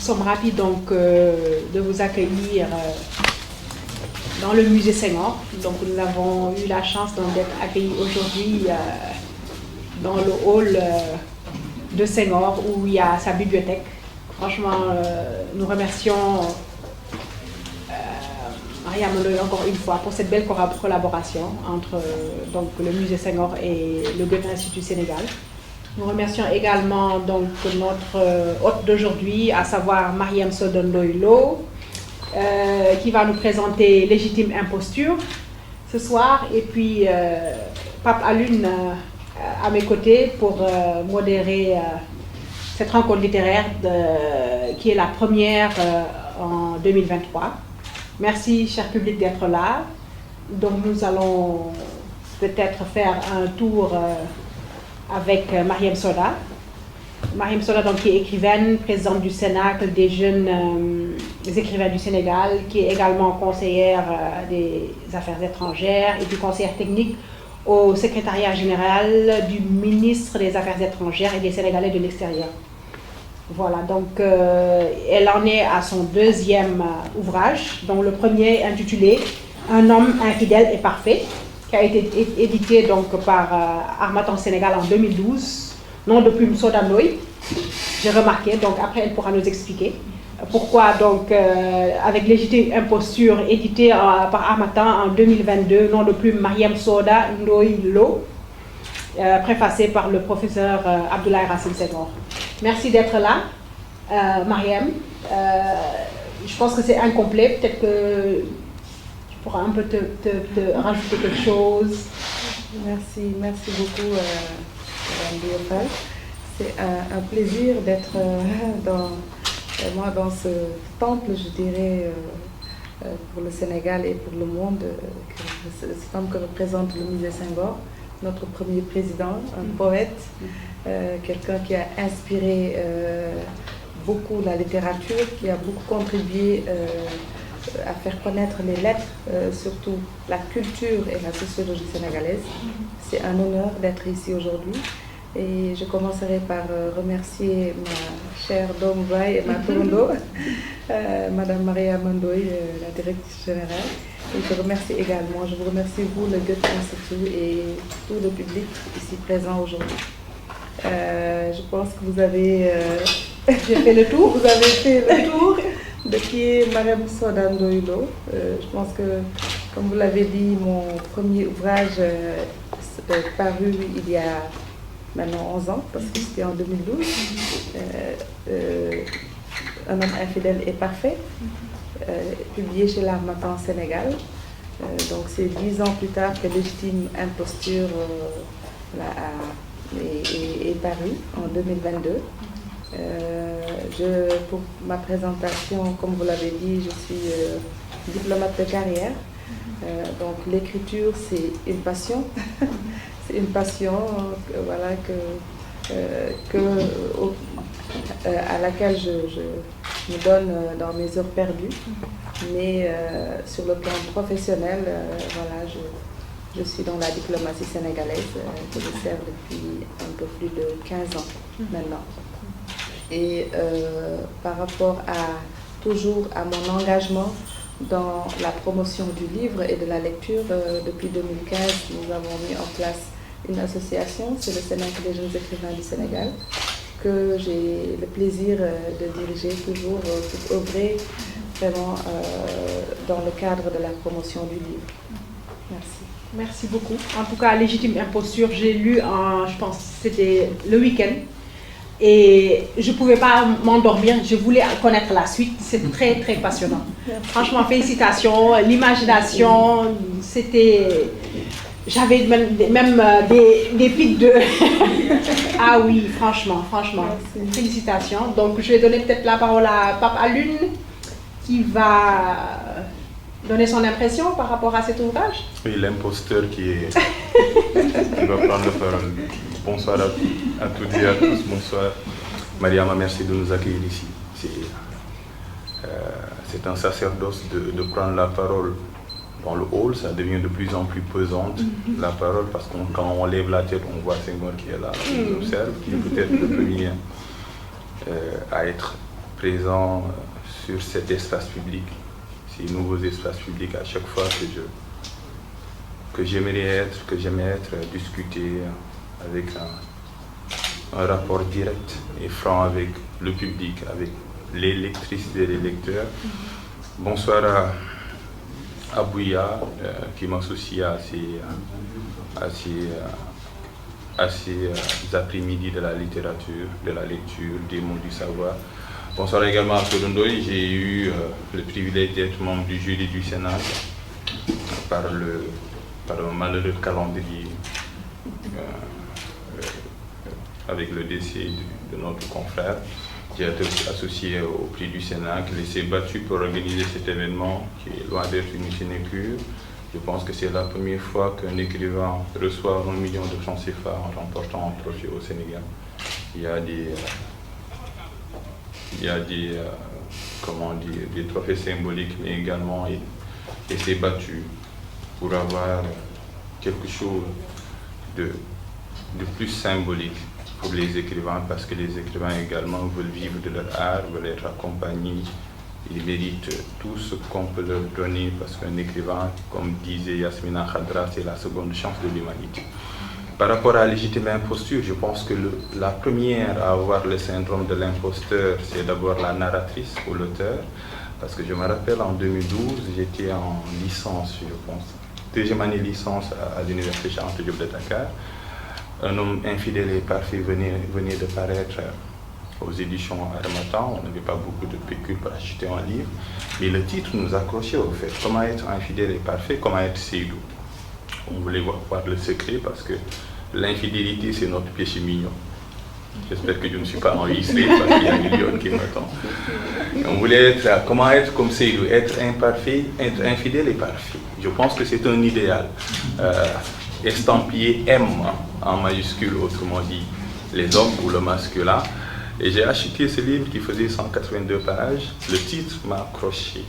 sommes ravis donc de vous accueillir dans le musée Senghor. Donc nous avons eu la chance d'être accueillis aujourd'hui dans le hall de Senghor où il y a sa bibliothèque. Franchement, nous remercions Mariam Ndoye encore une fois pour cette belle collaboration entre donc, le musée Senghor et le Goethe Institut Sénégal. Nous remercions également donc, notre hôte d'aujourd'hui, à savoir Mariam Soda Ndoye Lo, qui va nous présenter Légitime Imposture ce soir. Et puis Pape Alune à mes côtés pour modérer cette rencontre littéraire qui est la première en 2023. Merci, cher public, d'être là. Donc nous allons peut-être faire un tour avec Mariam Soda. Mariam Soda, donc, qui est écrivaine, présidente du Cénacle des jeunes écrivains du Sénégal, qui est également conseillère des affaires étrangères et puis conseillère technique au secrétariat général du ministre des Affaires étrangères et des Sénégalais de l'extérieur. Voilà, donc elle en est à son deuxième ouvrage, dont le premier intitulé « Un homme infidèle et parfait », qui a été édité donc par Harmattan Sénégal en 2012, nom de plume Soda Ndoye, j'ai remarqué, donc après elle pourra nous expliquer pourquoi donc avec Légitime Imposture édité par Harmattan en 2022, nom de plume Mariam Soda Ndoye Lo, préfacé par le professeur Abdoulaye Racine Senghor. Merci d'être là, Mariam. Je pense que c'est incomplet, peut-être que tu pourras un peu te rajouter quelque chose. Merci beaucoup, Madame Diopal. C'est un plaisir d'être dans ce temple, je dirais, pour le Sénégal et pour le monde, ce temple que représente le musée Senghor, notre premier président, un poète, quelqu'un qui a inspiré beaucoup la littérature, qui a beaucoup contribué à faire connaître les lettres, surtout la culture et la sociologie sénégalaise. C'est un honneur d'être ici aujourd'hui. Et je commencerai par remercier ma chère Dombaï et ma tourneau, Madame Mariam Ndoye, la directrice générale. Et je vous remercie vous, le Goethe Institut et tout le public ici présent aujourd'hui. Je pense que vous avez fait le tour. Vous avez fait le tour de qui est Mariam Soda Ndoye Lo. Je pense que, comme vous l'avez dit, mon premier ouvrage paru il y a maintenant 11 ans, parce que c'était en 2012. Un homme infidèle et parfait, publié chez l'Harmattan Sénégal. Donc c'est 10 ans plus tard que Légitime Imposture est paru en 2022. Pour ma présentation, comme vous l'avez dit, je suis diplomate de carrière. Donc l'écriture, c'est une passion. C'est une passion à laquelle je me donne dans mes heures perdues. Mais sur le plan professionnel, je suis dans la diplomatie sénégalaise que je sers depuis un peu plus de 15 ans maintenant. Et par rapport toujours à mon engagement dans la promotion du livre et de la lecture, depuis 2015, nous avons mis en place une association, c'est le Cénacle des jeunes écrivains du Sénégal, que j'ai le plaisir de diriger toujours pour œuvrer vraiment dans le cadre de la promotion du livre. Merci. Merci beaucoup. En tout cas, Légitime Imposture, j'ai lu, je pense c'était le week-end, et je ne pouvais pas m'endormir, je voulais connaître la suite, c'est très très passionnant. Merci. Franchement, félicitations, l'imagination, c'était... J'avais même des pics de... Ah oui, franchement. Merci. Félicitations. Donc, je vais donner peut-être la parole à Pape Alune, qui va donner son impression par rapport à cet ouvrage. Oui, l'imposteur qui va prendre la parole. Bonsoir à toutes et à tous. Bonsoir. Mariama, merci de nous accueillir ici. C'est un sacerdoce de prendre la parole dans le hall, ça devient de plus en plus pesante, la parole, parce que quand on lève la tête, on voit Senghor qui est là, qui nous observe, qui est peut-être le premier à être présent sur cet espace public, ces nouveaux espaces publics à chaque fois que j'aimais être, discuter avec un rapport direct et franc avec le public, avec les lectrices et les lecteurs. Bonsoir à Bouya, qui m'associe à ces après-midi de la littérature, de la lecture, des mots du savoir. Bonsoir également à Torondoy. J'ai eu le privilège d'être membre du jury du Sénat par un malheureux calendrier avec le décès de notre confrère. J'ai été associé au prix du Sénat, qui s'est battu pour organiser cet événement, qui est loin d'être une sinécure. Je pense que c'est la première fois qu'un écrivain reçoit 1 million de francs CFA en remportant un trophée au Sénégal. Il y a des trophées symboliques, mais également il s'est battu pour avoir quelque chose de plus symbolique pour les écrivains, parce que les écrivains également veulent vivre de leur art, veulent être accompagnés. Ils méritent tout ce qu'on peut leur donner, parce qu'un écrivain, comme disait Yasmina Khadra, c'est la seconde chance de l'humanité. Par rapport à la légitime imposture, je pense que la première à avoir le syndrome de l'imposteur, c'est d'abord la narratrice ou l'auteur. Parce que je me rappelle, en 2012, j'étais en licence, je pense, deuxième année licence à l'université Cheikh Anta Diop de Dakar. Un homme infidèle et parfait venait de paraître aux éditions Harmattan. On n'avait pas beaucoup de pécule pour acheter un livre, mais le titre nous accrochait au fait. Comment être infidèle et parfait, comment être Seydou. On voulait voir le secret, parce que l'infidélité, c'est notre péché mignon. J'espère que je ne suis pas enregistré, parce qu'il y a un million qui m'attend. On voulait être, comment être comme Seydou, être imparfait, être infidèle et parfait. Je pense que c'est un idéal. Estampillé M en majuscule, autrement dit les hommes ou le masculin. Et j'ai acheté ce livre qui faisait 182 pages. Le titre m'a accroché.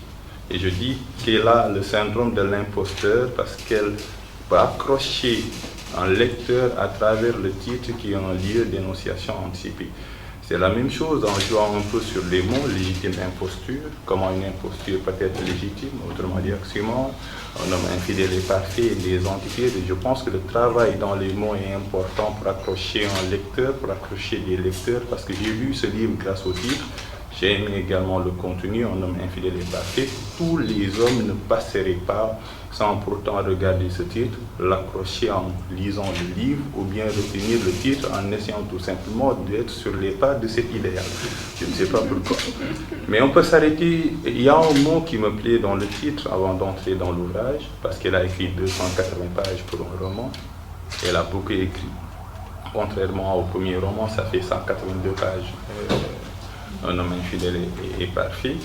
Et je dis qu'elle a le syndrome de l'imposteur, parce qu'elle peut accrocher un lecteur à travers le titre qui est un lieu d'énonciation anticipée. C'est la même chose en jouant un peu sur les mots, légitime imposture, comment une imposture peut être légitime, autrement dit oxymore, un homme infidèle et parfait, des entités. Et je pense que le travail dans les mots est important pour accrocher un lecteur, pour accrocher des lecteurs, parce que j'ai lu ce livre grâce au titre. J'ai aimé également le contenu, un homme infidèle et parfait. Tous les hommes ne passeraient pas sans pourtant regarder ce titre, l'accrocher en lisant le livre, ou bien retenir le titre en essayant tout simplement d'être sur les pas de cet idéal. Je ne sais pas pourquoi. Mais on peut s'arrêter. Il y a un mot qui me plaît dans le titre avant d'entrer dans l'ouvrage, parce qu'elle a écrit 280 pages pour un roman. Elle a beaucoup écrit. Contrairement au premier roman, ça fait 182 pages. Un homme infidèle et parfait.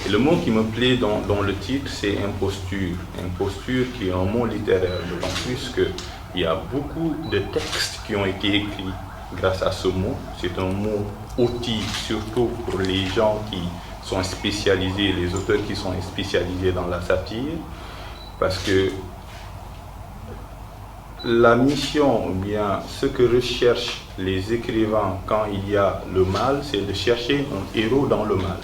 Et le mot qui me plaît dans le titre, c'est imposture. Imposture qui est un mot littéraire, d'autant plus qu'il y a beaucoup de textes qui ont été écrits grâce à ce mot. C'est un mot outil, surtout pour les gens qui sont spécialisés, les auteurs qui sont spécialisés dans la satire, parce que la mission, ou bien ce que recherchent les écrivains quand il y a le mal, c'est de chercher un héros dans le mal.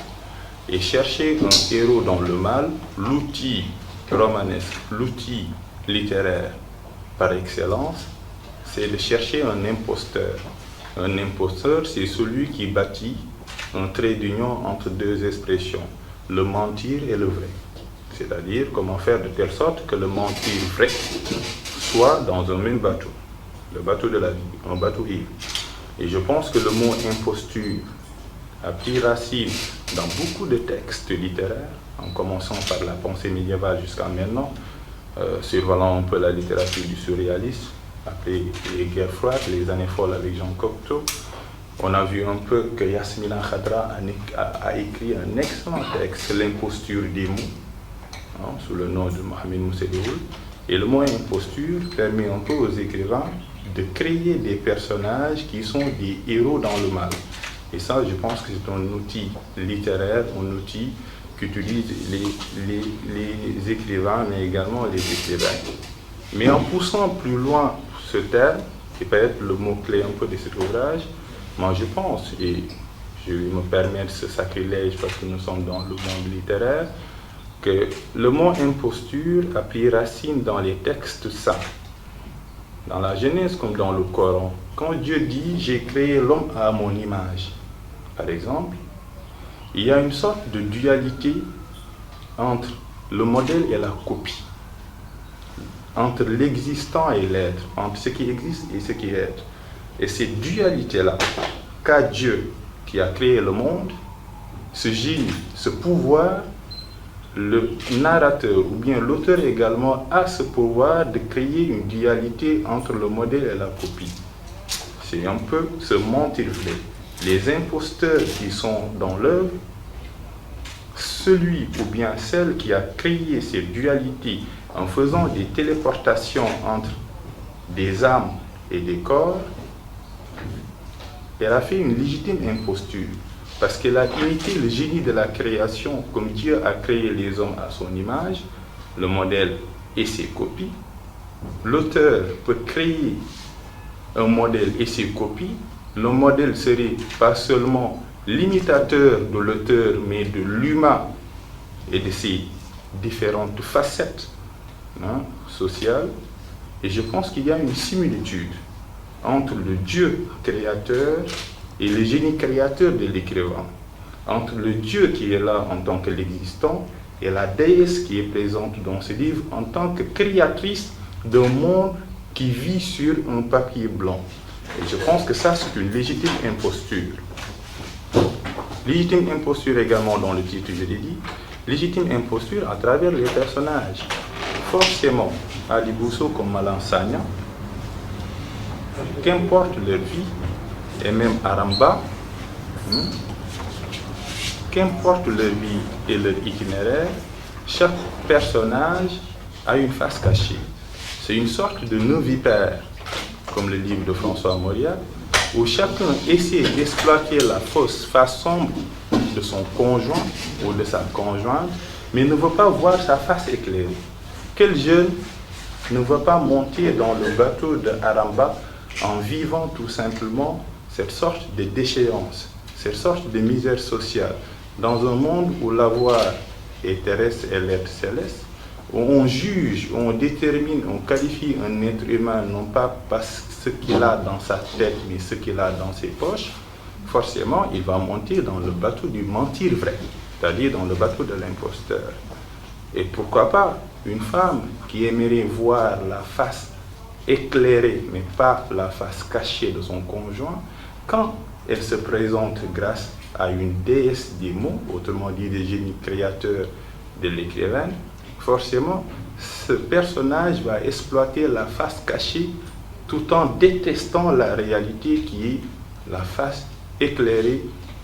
Et chercher un héros dans le mal, l'outil romanesque, l'outil littéraire par excellence, c'est de chercher un imposteur. Un imposteur, c'est celui qui bâtit un trait d'union entre deux expressions, le mentir et le vrai. C'est-à-dire comment faire de telle sorte que le mentir vrai soit dans un même bateau, le bateau de la vie, un bateau ivre. Et je pense que le mot imposture a pris racine dans beaucoup de textes littéraires, en commençant par la pensée médiévale jusqu'à maintenant, survolant un peu la littérature du surréalisme, après les guerres froides, les années folles avec Jean Cocteau. On a vu un peu que Yasmina Khadra a écrit un excellent texte, L'imposture des mots, sous le nom de Mohamed Moussedoul. Et le mot imposture permet un peu aux écrivains de créer des personnages qui sont des héros dans le mal. Et ça, je pense que c'est un outil littéraire, un outil qu'utilisent les écrivains, mais également les écrivains. Mais en poussant plus loin ce terme, qui peut être le mot-clé un peu de cet ouvrage, moi je pense, et je me permets ce sacrilège parce que nous sommes dans le monde littéraire, que le mot imposture a pris racine dans les textes saints, dans la Genèse comme dans le Coran. Quand Dieu dit « j'ai créé l'homme à mon image », par exemple, il y a une sorte de dualité entre le modèle et la copie, entre l'existant et l'être, entre ce qui existe et ce qui est être. Et cette dualité-là, qu'a Dieu qui a créé le monde, ce génie, ce pouvoir, le narrateur ou bien l'auteur également a ce pouvoir de créer une dualité entre le modèle et la copie. C'est un peu ce mentir vrai. Les imposteurs qui sont dans l'œuvre, celui ou bien celle qui a créé ces dualités en faisant des téléportations entre des âmes et des corps, elle a fait une légitime imposture parce qu'elle a imité le génie de la création comme Dieu a créé les hommes à son image, le modèle et ses copies. L'auteur peut créer un modèle et ses copies. Le modèle serait pas seulement l'imitateur de l'auteur, mais de l'humain et de ses différentes facettes sociales. Et je pense qu'il y a une similitude entre le Dieu créateur et le génie créateur de l'écrivain, entre le Dieu qui est là en tant que l'existant et la déesse qui est présente dans ce livre en tant que créatrice d'un monde qui vit sur un papier blanc. Et je pense que ça, c'est une légitime imposture. Légitime imposture également dans le titre, je l'ai dit, légitime imposture à travers les personnages. Forcément, Ali Bousso comme Malang Sagna, qu'importe leur vie, et même Aramba, qu'importe leur vie et leur itinéraire, chaque personnage a une face cachée. C'est une sorte de nœud vipère, comme le livre de François Mauriac, où chacun essaie d'exploiter la fausse face sombre de son conjoint ou de sa conjointe, mais ne veut pas voir sa face éclairée. Quel jeune ne veut pas monter dans le bateau de Aramba en vivant tout simplement cette sorte de déchéance, cette sorte de misère sociale, dans un monde où l'avoir est terrestre et l'être céleste, où on juge, on détermine, on qualifie un être humain non pas par ce qu'il a dans sa tête, mais ce qu'il a dans ses poches, forcément, il va monter dans le bateau du mentir vrai, c'est-à-dire dans le bateau de l'imposteur. Et pourquoi pas une femme qui aimerait voir la face éclairée, mais pas la face cachée de son conjoint, quand elle se présente grâce à une déesse des mots, autrement dit des génies créateurs de l'écrivain, forcément, ce personnage va exploiter la face cachée tout en détestant la réalité qui est la face éclairée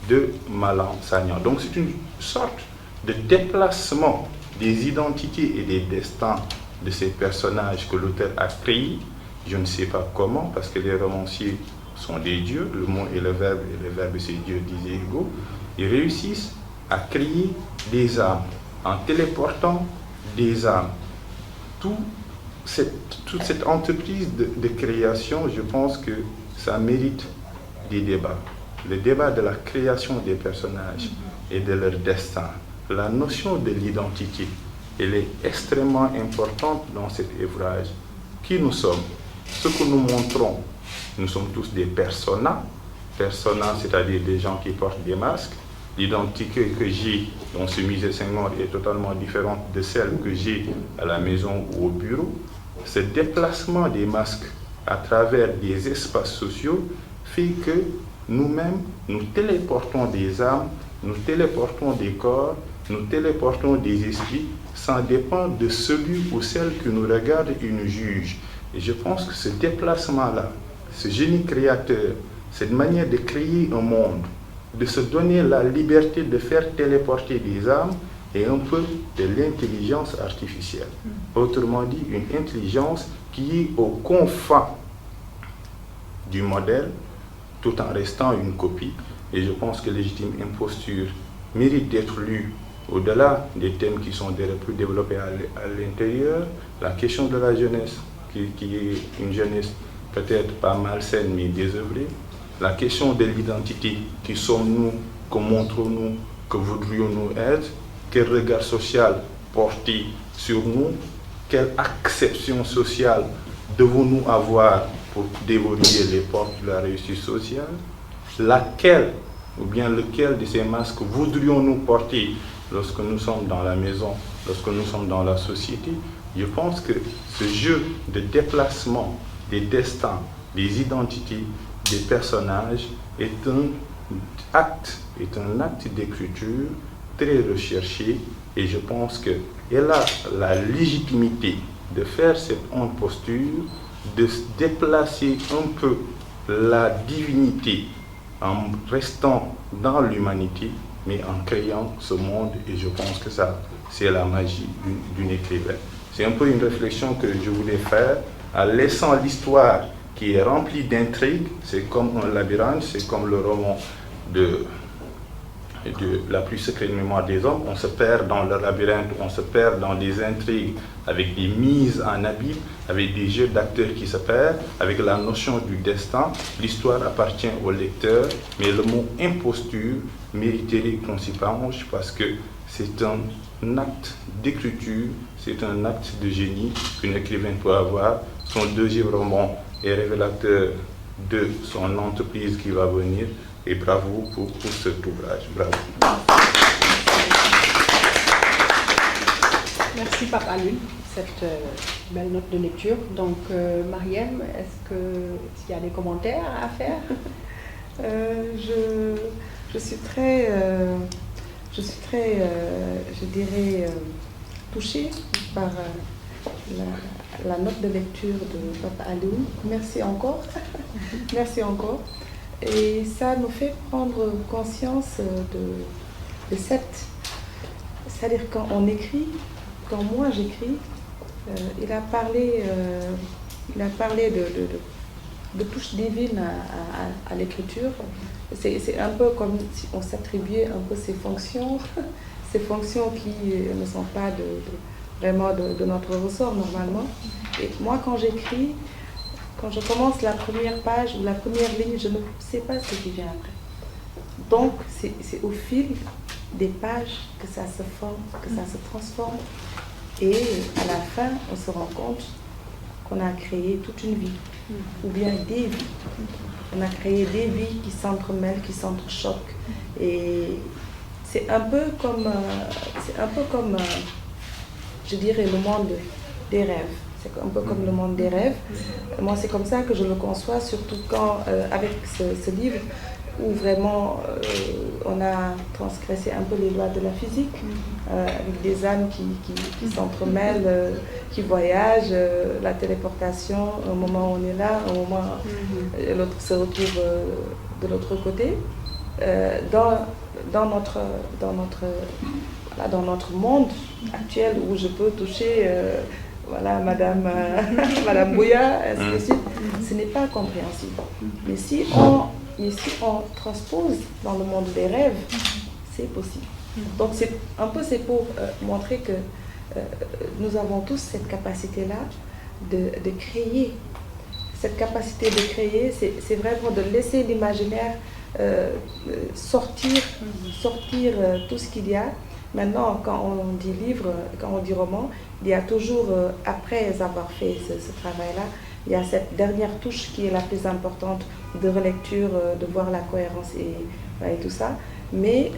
de Malang Sagna. Donc c'est une sorte de déplacement des identités et des destins de ces personnages que l'auteur a créés. Je ne sais pas comment, parce que les romanciers sont des dieux, le mot et le verbe c'est Dieu disait égaux. Ils réussissent à créer des âmes en téléportant des âmes. Toute cette entreprise de création, je pense que ça mérite des débats. Le débat de la création des personnages et de leur destin. La notion de l'identité, elle est extrêmement importante dans cet ouvrage. Qui nous sommes? Ce que nous montrons, nous sommes tous des personas. Personas, c'est-à-dire des gens qui portent des masques. L'identité que j'ai dans ce musée Senghor est totalement différente de celle que j'ai à la maison ou au bureau. Ce déplacement des masques à travers des espaces sociaux fait que nous-mêmes, nous téléportons des âmes, nous téléportons des corps, nous téléportons des esprits, sans dépendre de celui ou celle qui nous regarde et nous juge. Et je pense que ce déplacement-là, ce génie créateur, cette manière de créer un monde, de se donner la liberté de faire téléporter des âmes et un peu de l'intelligence artificielle. Autrement dit, une intelligence qui est aux confins du modèle, tout en restant une copie. Et je pense que Légitime Imposture mérite d'être lu au-delà des thèmes qui sont plus développés à l'intérieur. La question de la jeunesse, qui est une jeunesse peut-être pas malsaine mais désœuvrée. la question de l'identité, qui sommes-nous, que montrons-nous, que voudrions-nous être, quel regard social porter sur nous, quelle acception sociale devons-nous avoir pour déverrouiller les portes de la réussite sociale, laquelle ou bien lequel de ces masques voudrions-nous porter lorsque nous sommes dans la maison, lorsque nous sommes dans la société. Je pense que ce jeu de déplacement des destins, des identités, des personnages est un acte d'écriture très recherché, et je pense qu'elle a la légitimité de faire cette posture, de se déplacer un peu la divinité en restant dans l'humanité, mais en créant ce monde, et je pense que ça, c'est la magie d'une écrivain. C'est un peu une réflexion que je voulais faire, en laissant l'histoire qui est remplie d'intrigues. C'est comme un labyrinthe, c'est comme le roman de La plus secrète mémoire des hommes. On se perd dans le labyrinthe, on se perd dans des intrigues avec des mises en abîme, avec des jeux d'acteurs qui se perdent, avec la notion du destin. L'histoire appartient au lecteur, mais le mot imposture mériterait qu'on s'y penche parce que c'est un acte d'écriture, c'est un acte de génie qu'un écrivain peut avoir. Son deuxième roman est révélateur de son entreprise qui va venir. Et bravo pour cet ouvrage. Bravo. Merci Pape Alioune pour cette belle note de lecture. Donc Marième, est-ce qu'il y a des commentaires à faire? Je suis très, je dirais, touchée par la note de lecture de Pape Alioune. Merci encore. Merci encore. Et ça nous fait prendre conscience de cette... C'est-à-dire quand on écrit, quand moi j'écris, il a parlé de touches divines à l'écriture. C'est un peu comme si on s'attribuait un peu ces fonctions qui ne sont pas vraiment de notre ressort normalement. Et moi quand j'écris, quand je commence la première page ou la première ligne, je ne sais pas ce qui vient après. Donc, c'est au fil des pages que ça se forme, que ça se transforme. Et à la fin, on se rend compte qu'on a créé toute une vie, ou bien des vies. On a créé des vies qui s'entremêlent, qui s'entrechoquent. Et c'est un peu comme, je dirais, le monde des rêves. C'est un peu comme le monde des rêves. Moi, c'est comme ça que je le conçois, surtout quand, avec ce livre, où vraiment on a transgressé un peu les lois de la physique, avec des âmes qui s'entremêlent, qui voyagent, la téléportation, un moment où on est là, un moment où l'autre se retrouve de l'autre côté. Dans notre monde actuel où je peux toucher voilà, Madame Bouya, ainsi de suite, ce n'est pas compréhensible. Mais si on transpose dans le monde des rêves, c'est possible. Donc c'est pour montrer que nous avons tous cette capacité-là de créer. Cette capacité de créer, c'est vraiment de laisser l'imaginaire sortir tout ce qu'il y a. Maintenant, quand on dit livre, quand on dit roman, il y a toujours, après avoir fait ce travail-là, il y a cette dernière touche qui est la plus importante de relecture, de voir la cohérence et tout ça. Mais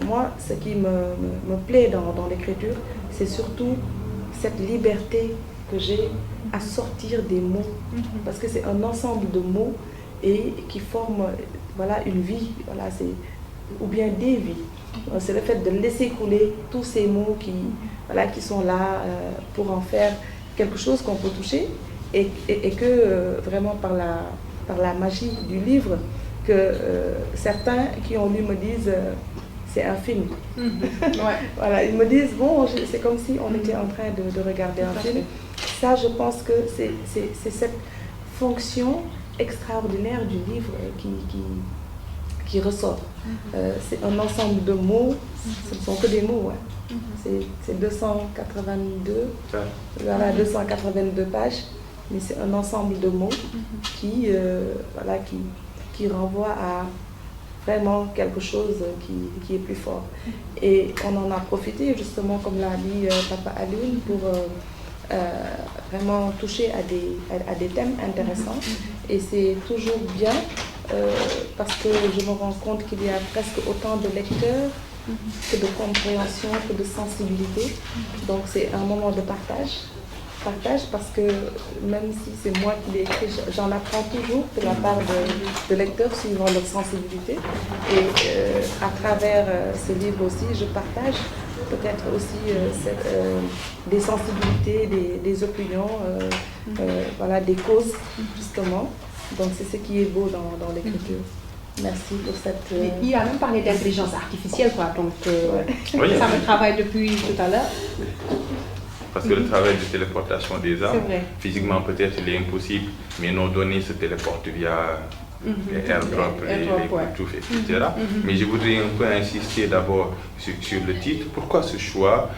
moi, ce qui me plaît dans l'écriture, c'est surtout cette liberté que j'ai à sortir des mots. Parce que c'est un ensemble de mots et qui forment voilà, une vie, voilà, ou bien des vies. C'est le fait de laisser couler tous ces mots qui sont là pour en faire quelque chose qu'on peut toucher et que vraiment par la magie du livre, que certains qui ont lu me disent c'est un film. Voilà, ils me disent bon, c'est comme si on était en train de regarder un film. Ça, je pense que c'est cette fonction extraordinaire du livre qui ressort. C'est un ensemble de mots, ce ne sont que des mots. Hein. C'est 282, voilà, 282 pages, mais c'est un ensemble de mots qui qui renvoie à vraiment quelque chose qui est plus fort. Et on en a profité justement, comme l'a dit Papa Alioune, pour vraiment toucher à des thèmes intéressants. Et c'est toujours bien parce que je me rends compte qu'il y a presque autant de lecteurs que de compréhension, que de sensibilité. Donc c'est un moment de partage parce que même si c'est moi qui l'ai écrit, j'en apprends toujours de la part de lecteurs suivant leur sensibilité. Et à travers ces livres aussi, je partage peut-être aussi des sensibilités, des opinions, voilà, des causes justement. Donc c'est ce qui est beau dans l'écriture. Merci pour cette... Il a même parlé d'intelligence artificielle, quoi. Donc Oui, ça me travaille depuis tout à l'heure. Parce que le travail de téléportation des âmes, physiquement peut-être il est impossible, mais nos données se téléportent via AirDrop, les Bluetooth, etc. Mais je voudrais un peu insister d'abord sur le titre. Pourquoi ce choix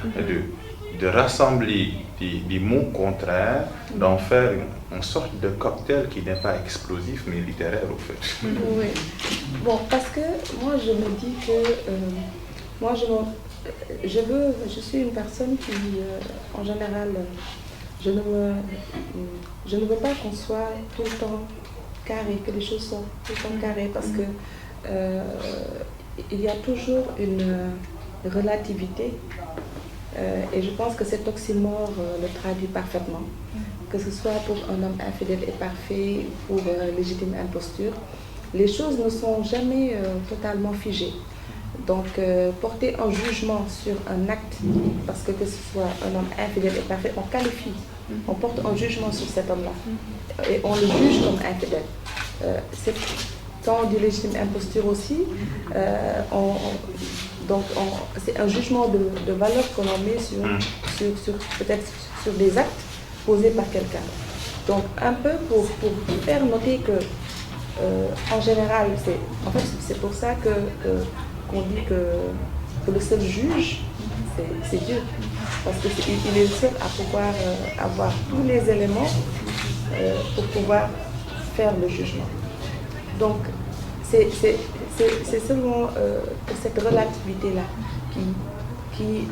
de rassembler des mots contraires, d'en faire une sorte de cocktail qui n'est pas explosif mais littéraire au fait? Oui. Bon, parce que moi je me dis que moi je suis une personne qui, en général, je ne veux pas qu'on soit tout le temps carré, que les choses soient tout le temps carrées, parce que il y a toujours une relativité. Et je pense que cet oxymore le traduit parfaitement, que ce soit pour un homme infidèle et parfait ou pour légitime imposture. Les choses ne sont jamais totalement figées. Donc, porter un jugement sur un acte, parce que ce soit un homme infidèle et parfait, on qualifie, on porte un jugement sur cet homme-là et on le juge comme infidèle. Quand on dit légitime imposture aussi, c'est un jugement de valeur qu'on en met peut-être sur des actes posés par quelqu'un. Donc un peu pour faire noter que en général, c'est pour ça qu'on dit que le seul juge, c'est Dieu. Parce qu'il est le seul à pouvoir avoir tous les éléments pour pouvoir faire le jugement. Donc c'est seulement cette relativité-là qui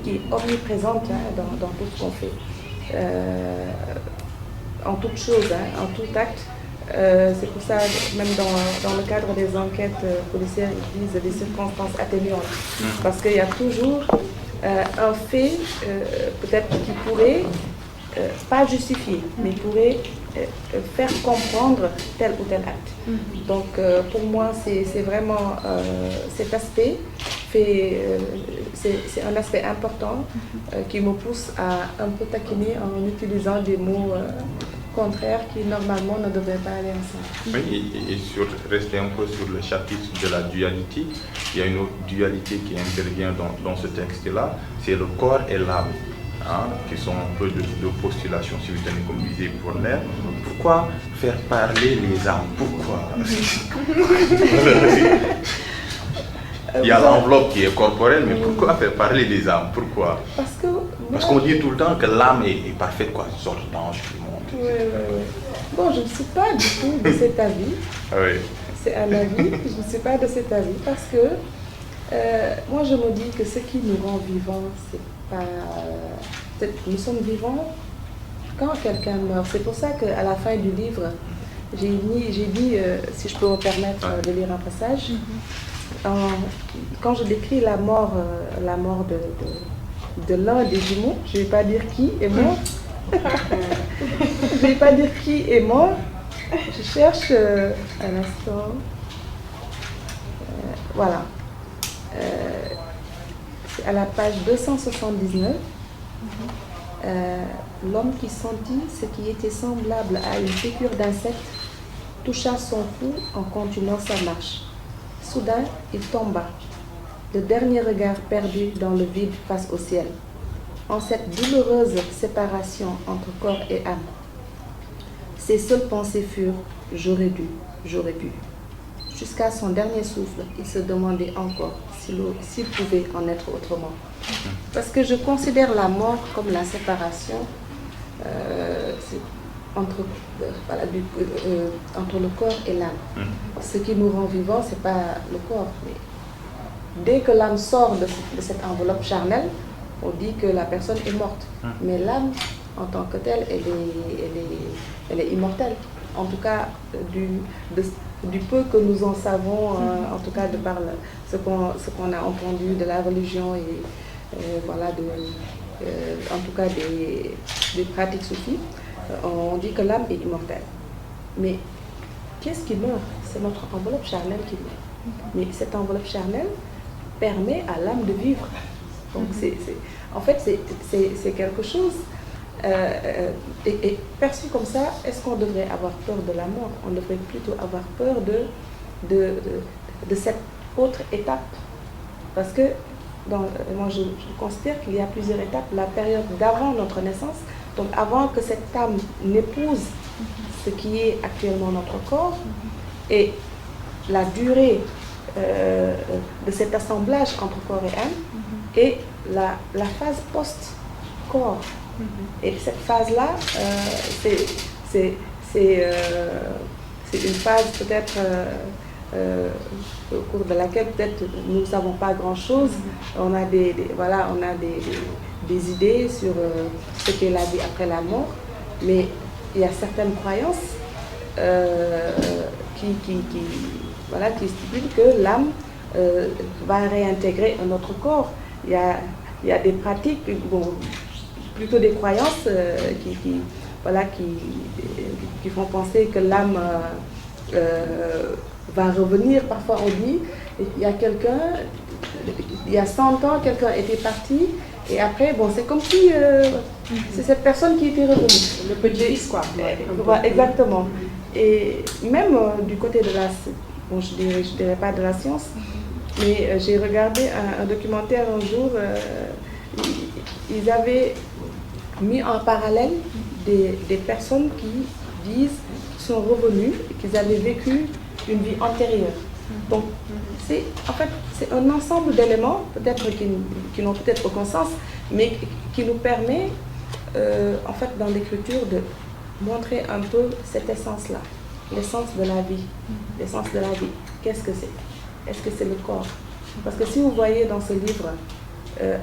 est omniprésente dans tout ce qu'on fait, en toute chose, en tout acte. C'est pour ça, même dans le cadre des enquêtes policières, ils disent des circonstances atténuantes. Parce qu'il y a toujours un fait, peut-être qui pourrait, pas justifier, mais pourrait faire comprendre tel ou tel acte. Donc pour moi, c'est vraiment cet aspect, c'est un aspect important qui me pousse à un peu taquiner en utilisant des mots contraires qui normalement ne devraient pas aller ensemble. Oui, et rester un peu sur le chapitre de la dualité, il y a une autre dualité qui intervient dans ce texte-là, c'est le corps et l'âme. Qui sont un peu de postulation simultanée, comme disait Pourner. Pourquoi faire parler les âmes? Pourquoi? Il y a l'enveloppe qui est corporelle, mais pourquoi faire parler des âmes? Pourquoi? Parce qu'on dit tout le temps que l'âme est parfaite, quoi, une sorte d'ange qui monte. Oui. Bon, je ne suis pas du tout de cet avis. Oui. C'est un avis, je ne suis pas de cet avis parce que moi je me dis que ce qui nous rend vivants, c'est pas... Nous sommes vivants quand quelqu'un meurt. C'est pour ça qu'à la fin du livre, j'ai dit, si je peux me permettre de lire un passage, quand je décris la mort de l'un des jumeaux, je ne vais pas dire qui est mort. Je ne vais pas dire qui est mort. Je cherche un instant. Voilà. C'est à la page 279. L'homme qui sentit ce qui était semblable à une piqûre d'insecte toucha son cou en continuant sa marche. Soudain, il tomba. Le dernier regard perdu dans le vide face au ciel. En cette douloureuse séparation entre corps et âme. Ses seules pensées furent « j'aurais dû, j'aurais pu ». Jusqu'à son dernier souffle, il se demandait encore s'il pouvait en être autrement. Parce que je considère la mort comme la séparation. entre le corps et l'âme. Ce qui nous rend vivants, ce n'est pas le corps. Mais dès que l'âme sort de cette enveloppe charnelle, on dit que la personne est morte. Mais l'âme, en tant que telle, elle est immortelle. En tout cas, du peu que nous en savons, en tout cas de par ce qu'on a entendu de la religion et voilà, en tout cas des pratiques soufis, on dit que l'âme est immortelle. Mais qu'est-ce qui meurt? C'est notre enveloppe charnelle qui meurt. Mais cette enveloppe charnelle permet à l'âme de vivre. Donc en fait, c'est quelque chose. Et perçu comme ça, est-ce qu'on devrait avoir peur de la mort? On devrait plutôt avoir peur de cette autre étape. Parce que moi je considère qu'il y a plusieurs étapes. La période d'avant notre naissance, donc avant que cette âme n'épouse ce qui est actuellement notre corps, et la durée de cet assemblage entre corps et âme, et la phase post-corps. Et cette phase-là, c'est une phase peut-être au cours de laquelle peut-être nous ne savons pas grand-chose. On a des idées sur ce qu'est la vie après la mort, mais il y a certaines croyances qui stipulent que l'âme va réintégrer un autre corps. Il y a des pratiques, plutôt des croyances qui font penser que l'âme va revenir. Parfois on dit, il y a 100 ans, quelqu'un était parti, et après, c'est comme si c'est cette personne qui était revenue. Le petit quoi. Exactement. Et même du côté de je dirais pas de la science, mais j'ai regardé un documentaire un jour, ils avaient mis en parallèle des personnes qui disent qu'ils sont revenus et qu'ils avaient vécu une vie antérieure. Donc, c'est un ensemble d'éléments, peut-être qui n'ont peut-être aucun sens, mais qui nous permet, dans l'écriture, de montrer un peu cette essence-là, l'essence de la vie. L'essence de la vie, qu'est-ce que c'est? Est-ce que c'est le corps? Parce que si vous voyez dans ce livre,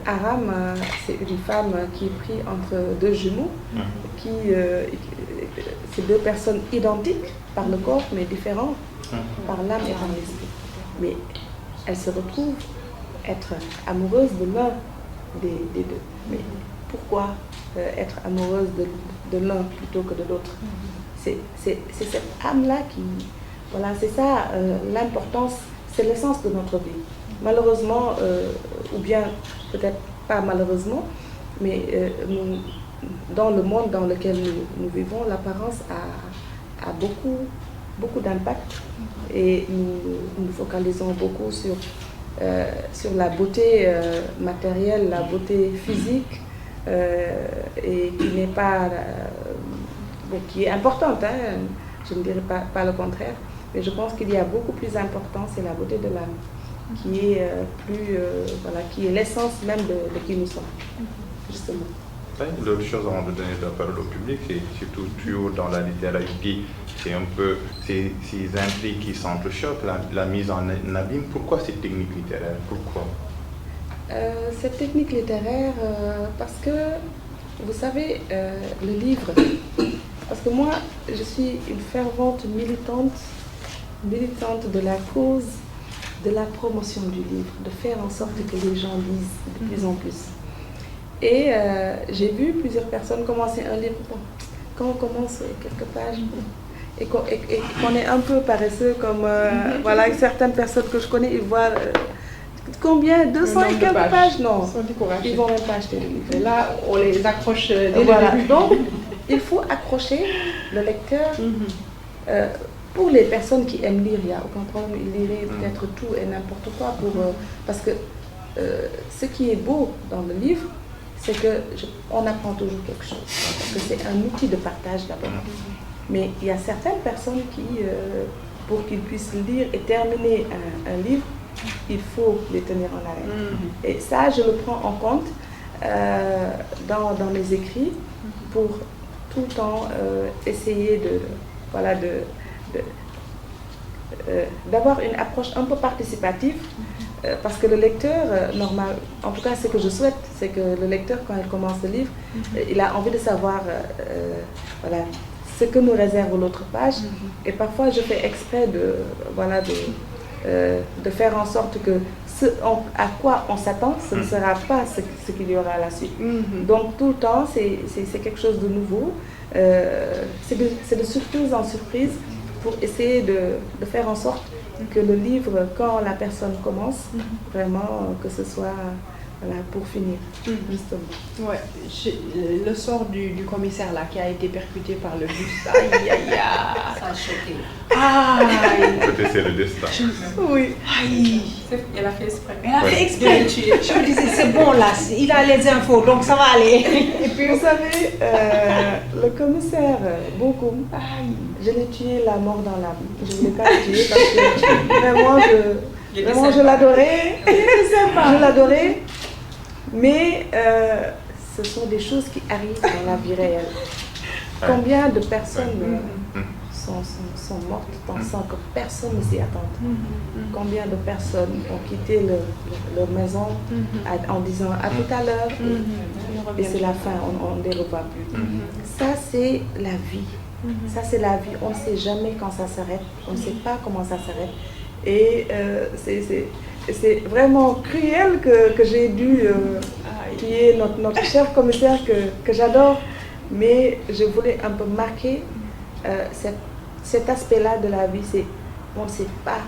Aram, c'est une femme qui est prise entre deux jumeaux, c'est deux personnes identiques par le corps, mais différentes par l'âme et par l'esprit. Mais elles se retrouvent être amoureuses de l'un des deux. Mais pourquoi être amoureuse de l'un plutôt que de l'autre? C'est cette âme-là qui... Voilà, c'est ça l'importance, c'est l'essence de notre vie. Malheureusement, ou bien peut-être pas malheureusement, mais dans le monde dans lequel nous vivons, l'apparence a beaucoup d'impact, et nous nous focalisons beaucoup sur la beauté matérielle, la beauté physique, et qui n'est pas... qui est importante, hein, je ne dirais pas le contraire, mais je pense qu'il y a beaucoup plus important, c'est la beauté de l'âme, qui est qui est l'essence même de qui nous sommes, justement. L'autre chose avant de donner la parole au public, c'est surtout toujours dans la littérature, c'est un peu ces intrigues qui s'entrechoquent, la mise en abîme. Pourquoi cette technique littéraire? Pourquoi cette technique littéraire, parce que, vous savez, le livre, parce que moi, je suis une fervente militante de la cause de la promotion du livre, de faire en sorte que les gens lisent de plus en plus. Et j'ai vu plusieurs personnes commencer un livre. Quand on commence quelques pages, et qu'on est un peu paresseux, comme certaines personnes que je connais, ils voient combien, 200 et quelques pages, non, ils vont même pas acheter le livre. Et là, on les accroche dès le début. Donc, il faut accrocher le lecteur. Pour les personnes qui aiment lire, il n'y a aucun problème, ils liraient peut-être tout et n'importe quoi, parce que ce qui est beau dans le livre, c'est qu'on apprend toujours quelque chose, parce que c'est un outil de partage d'abord. Mais il y a certaines personnes qui, pour qu'ils puissent lire et terminer un livre, il faut les tenir en haleine. Et ça, je le prends en compte dans mes écrits pour tout le temps essayer d'avoir une approche un peu participative, parce que le lecteur, normal, en tout cas ce que je souhaite, c'est que le lecteur, quand il commence le livre, il a envie de savoir ce que nous réserve l'autre page. Et parfois je fais exprès de faire en sorte que à quoi on s'attend, ce ne sera pas ce qu'il y aura à la suite. Donc tout le temps, c'est quelque chose de nouveau. C'est de surprise en surprise pour essayer de faire en sorte que le livre, quand la personne commence, vraiment que ce soit pour finir, justement. Ouais, le sort du commissaire là qui a été percuté par le bus, aïe aïe aïe. Ça a choqué. Aïe. Peut-être c'est le destin. Oui. Aïe. Elle a fait exprès. Elle a fait exprès. Je me disais, c'est bon là, il a les infos, donc ça va aller. Et puis vous savez, le commissaire Bokoum, je l'ai tué la mort dans l'âme. Je ne voulais pas le tuer parce que vraiment je l'adorais. Je l'adorais. Mais ce sont des choses qui arrivent dans la vie réelle. Combien de personnes sont mortes pensant que personne ne s'y attend? Combien de personnes ont quitté leur maison en disant à tout à l'heure, et c'est la fin, on ne les revoit plus. Ça, c'est la vie. Ça, c'est la vie. On ne sait jamais quand ça s'arrête. On ne sait pas comment ça s'arrête. Et c'est vraiment cruel que j'ai dû tuer notre cher commissaire que j'adore. Mais je voulais un peu marquer cet aspect-là de la vie. C'est on ne sait pas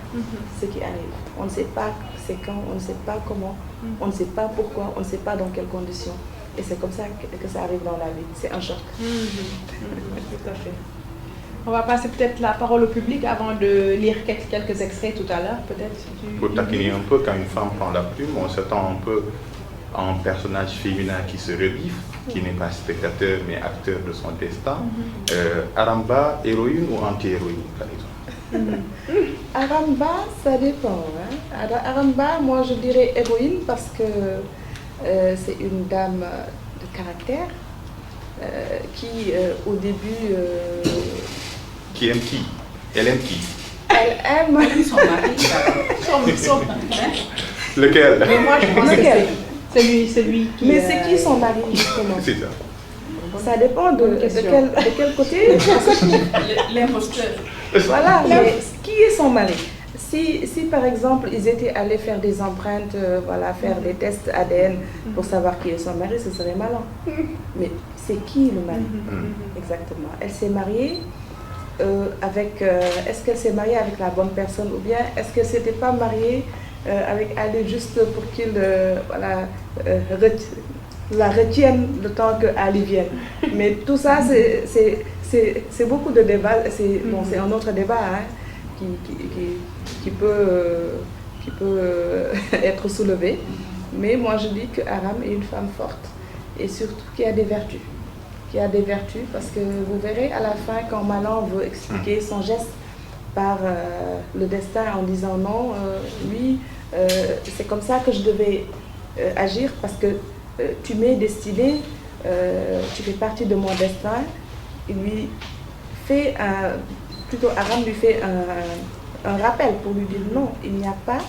ce qui arrive. On ne sait pas c'est quand, on ne sait pas comment, on ne sait pas pourquoi, on ne sait pas dans quelles conditions. Et c'est comme ça que ça arrive dans la vie. C'est un choc. Tout à fait. On va passer peut-être la parole au public avant de lire quelques extraits tout à l'heure, peut-être. Pour taquiner un peu, quand une femme prend la plume, on s'attend un peu à un personnage féminin qui se rebiffe, qui n'est pas spectateur mais acteur de son destin. Aramba, héroïne ou anti-héroïne, par exemple? Aramba, ça dépend. Hein. Aramba, moi je dirais héroïne parce que c'est une dame de caractère qui, au début... Qui aime qui? Elle aime qui? Elle aime Son mari. Son Lequel? Mais moi je pense Lequel? que c'est lui qui... Mais c'est qui son mari, justement? C'est ça. Ça dépend de quel côté. L'imposteur. Voilà, mais qui est son mari? Si par exemple ils étaient allés faire des empreintes, faire des tests ADN pour savoir qui est son mari, ce serait malin. Mais c'est qui le mari? Exactement. Elle s'est mariée avec... est-ce qu'elle s'est mariée avec la bonne personne ou bien est-ce qu'elle ne s'était pas mariée avec Ali juste pour qu'il la retienne le temps que Ali vienne? Mais tout ça, c'est beaucoup de débats. C'est un autre débat qui peut être soulevé. Mais moi, je dis que Aram est une femme forte et surtout qui a des vertus. Parce que vous verrez à la fin, quand Malan veut expliquer son geste par le destin en disant non, oui, c'est comme ça que je devais agir parce que tu m'es destiné, tu fais partie de mon destin. Il lui fait Aram lui fait un rappel pour lui dire non, il n'y a pas,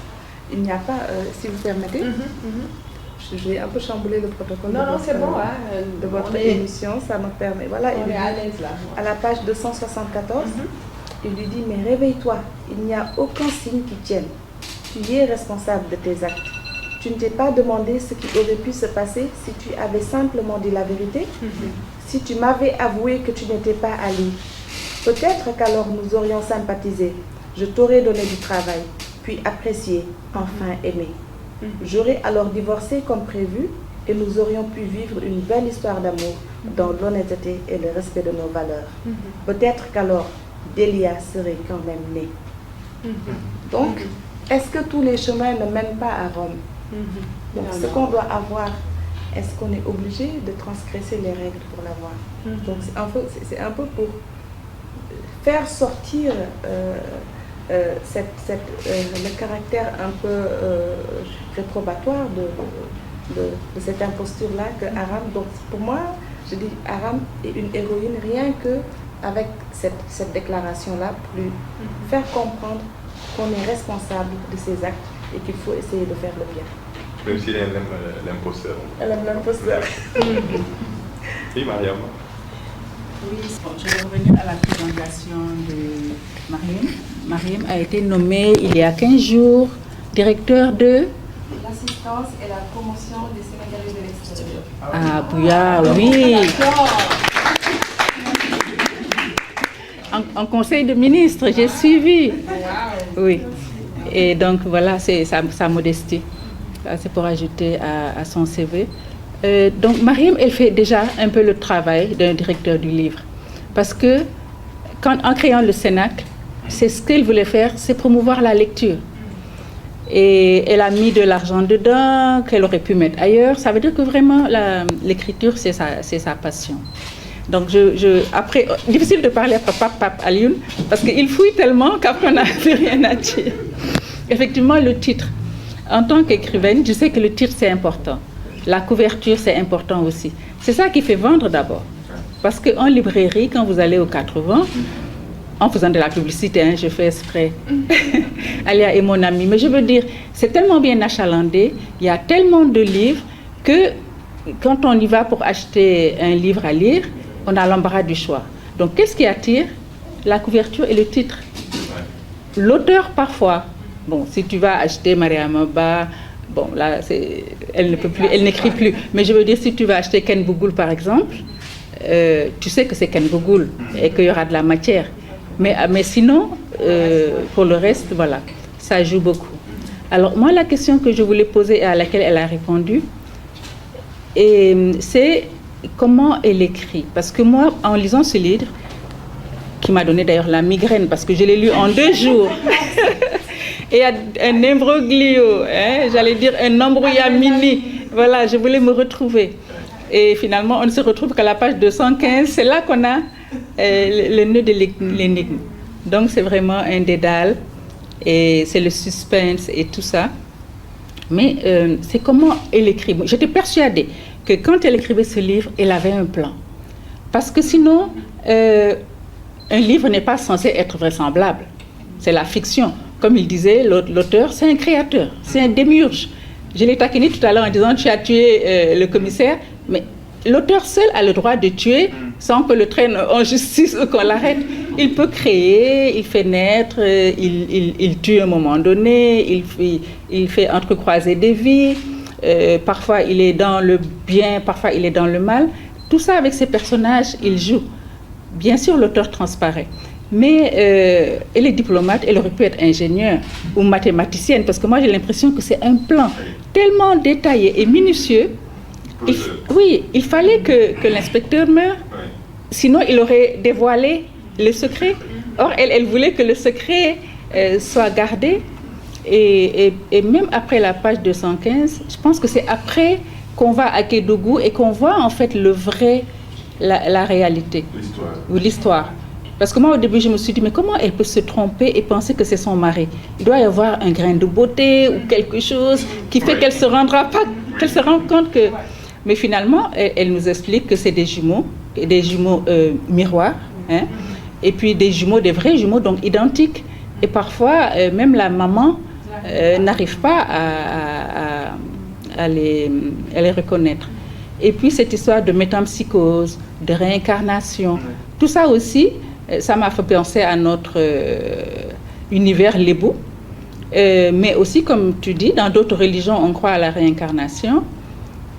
si vous permettez, je vais un peu chambouler le protocole de votre émission, ça me permet, voilà, on est à l'aise là. À la page 274, il lui dit, mais réveille-toi, il n'y a aucun signe qui tienne, tu es responsable de tes actes. Tu ne t'es pas demandé ce qui aurait pu se passer si tu avais simplement dit la vérité, si tu m'avais avoué que tu n'étais pas Ali. Peut-être qu'alors nous aurions sympathisé, je t'aurais donné du travail, puis apprécié, enfin aimé. J'aurais alors divorcé comme prévu et nous aurions pu vivre une belle histoire d'amour dans l'honnêteté et le respect de nos valeurs. Peut-être qu'alors Delia serait quand même née. Donc, est-ce que tous les chemins ne mènent pas à Rome? Donc, ce qu'on doit avoir, est-ce qu'on est obligé de transgresser les règles pour l'avoir? Donc, c'est un peu pour faire sortir le caractère un peu réprobatoire de cette imposture-là que Aram. Donc, pour moi, Je dis, Aram est une héroïne rien que avec cette déclaration-là pour lui faire comprendre qu'on est responsable de ses actes et qu'il faut essayer de faire le bien. Même s'il aime l'imposteur. Elle aime l'imposteur. Oui, Mariam. Oui, bon, je vais revenir à la présentation de Mariam. Mariam a été nommée il y a 15 jours directeur de L'assistance et la promotion des Sénégalais de l'extérieur. Ah, Bouya, oui. En conseil de ministre, j'ai suivi. Oui. Et donc voilà, c'est sa modestie. C'est pour ajouter à son CV. Donc Mariam, elle fait déjà un peu le travail d'un directeur du livre. Parce que en créant le Cénacle, c'est ce qu'elle voulait faire, c'est promouvoir la lecture. Et elle a mis de l'argent dedans, qu'elle aurait pu mettre ailleurs. Ça veut dire que vraiment, l'écriture, c'est sa passion. Donc, après, difficile de parler à Pape Alioune, parce qu'il fouille tellement qu'après, on n'a plus rien à dire. Effectivement, le titre. En tant qu'écrivaine, je sais que le titre, c'est important. La couverture, c'est important aussi. C'est ça qui fait vendre d'abord. Parce qu'en librairie, quand vous allez aux 80, en faisant de la publicité, hein, je fais exprès. Alia est mon amie. Mais je veux dire, c'est tellement bien achalandé, il y a tellement de livres que quand on y va pour acheter un livre à lire, on a l'embarras du choix. Donc, qu'est-ce qui attire? La couverture et le titre. L'auteur, parfois. Bon, si tu vas acheter Mariama Ba, bon, là, elle ne peut plus, elle n'écrit plus. Mais je veux dire, si tu vas acheter Ken Bougoul, par exemple, tu sais que c'est Ken Bougoul et qu'il y aura de la matière. Mais sinon, pour le reste, voilà, ça joue beaucoup. Alors, moi, la question que je voulais poser et à laquelle elle a répondu, c'est comment elle écrit. Parce que moi, en lisant ce livre, qui m'a donné d'ailleurs la migraine, parce que je l'ai lu en 2 jours, et il y a un imbroglio, hein, j'allais dire un embrouillamini. Voilà, je voulais me retrouver. Et finalement, on ne se retrouve qu'à la page 215. C'est là qu'on a le nœud de l'énigme. Donc, c'est vraiment un dédale. Et c'est le suspense et tout ça. Mais c'est comment elle écrit. J'étais persuadée que quand elle écrivait ce livre, elle avait un plan. Parce que sinon, un livre n'est pas censé être vraisemblable. C'est la fiction. Comme il disait, l'auteur, c'est un créateur, c'est un démiurge. Je l'ai taquiné tout à l'heure en disant, tu as tué le commissaire, mais l'auteur seul a le droit de tuer sans que le traîne en justice ou qu'on l'arrête. Il peut créer, il fait naître, il tue à un moment donné, il fait entrecroiser des vies, parfois il est dans le bien, parfois il est dans le mal. Tout ça avec ses personnages, il joue. Bien sûr, l'auteur transparaît. Mais elle est diplomate, elle aurait pu être ingénieure ou mathématicienne, parce que moi j'ai l'impression que c'est un plan tellement détaillé et minutieux. Il fallait que l'inspecteur meure, sinon il aurait dévoilé le secret. Or, elle voulait que le secret soit gardé. Et même après la page 215, je pense que c'est après qu'on va à Kédougou et qu'on voit en fait le vrai, la réalité. L'histoire. Parce que moi, au début, je me suis dit, mais comment elle peut se tromper et penser que c'est son mari? Il doit y avoir un grain de beauté ou quelque chose qui fait qu'elle se rendra pas, qu'elle se rend compte que... Mais finalement, elle nous explique que c'est des jumeaux miroirs, hein, et puis des jumeaux, des vrais jumeaux, donc identiques. Et parfois, même la maman n'arrive pas à les reconnaître. Et puis, cette histoire de métempsychose, de réincarnation, tout ça aussi, ça m'a fait penser à notre univers lébou. Mais aussi, comme tu dis, dans d'autres religions, on croit à la réincarnation.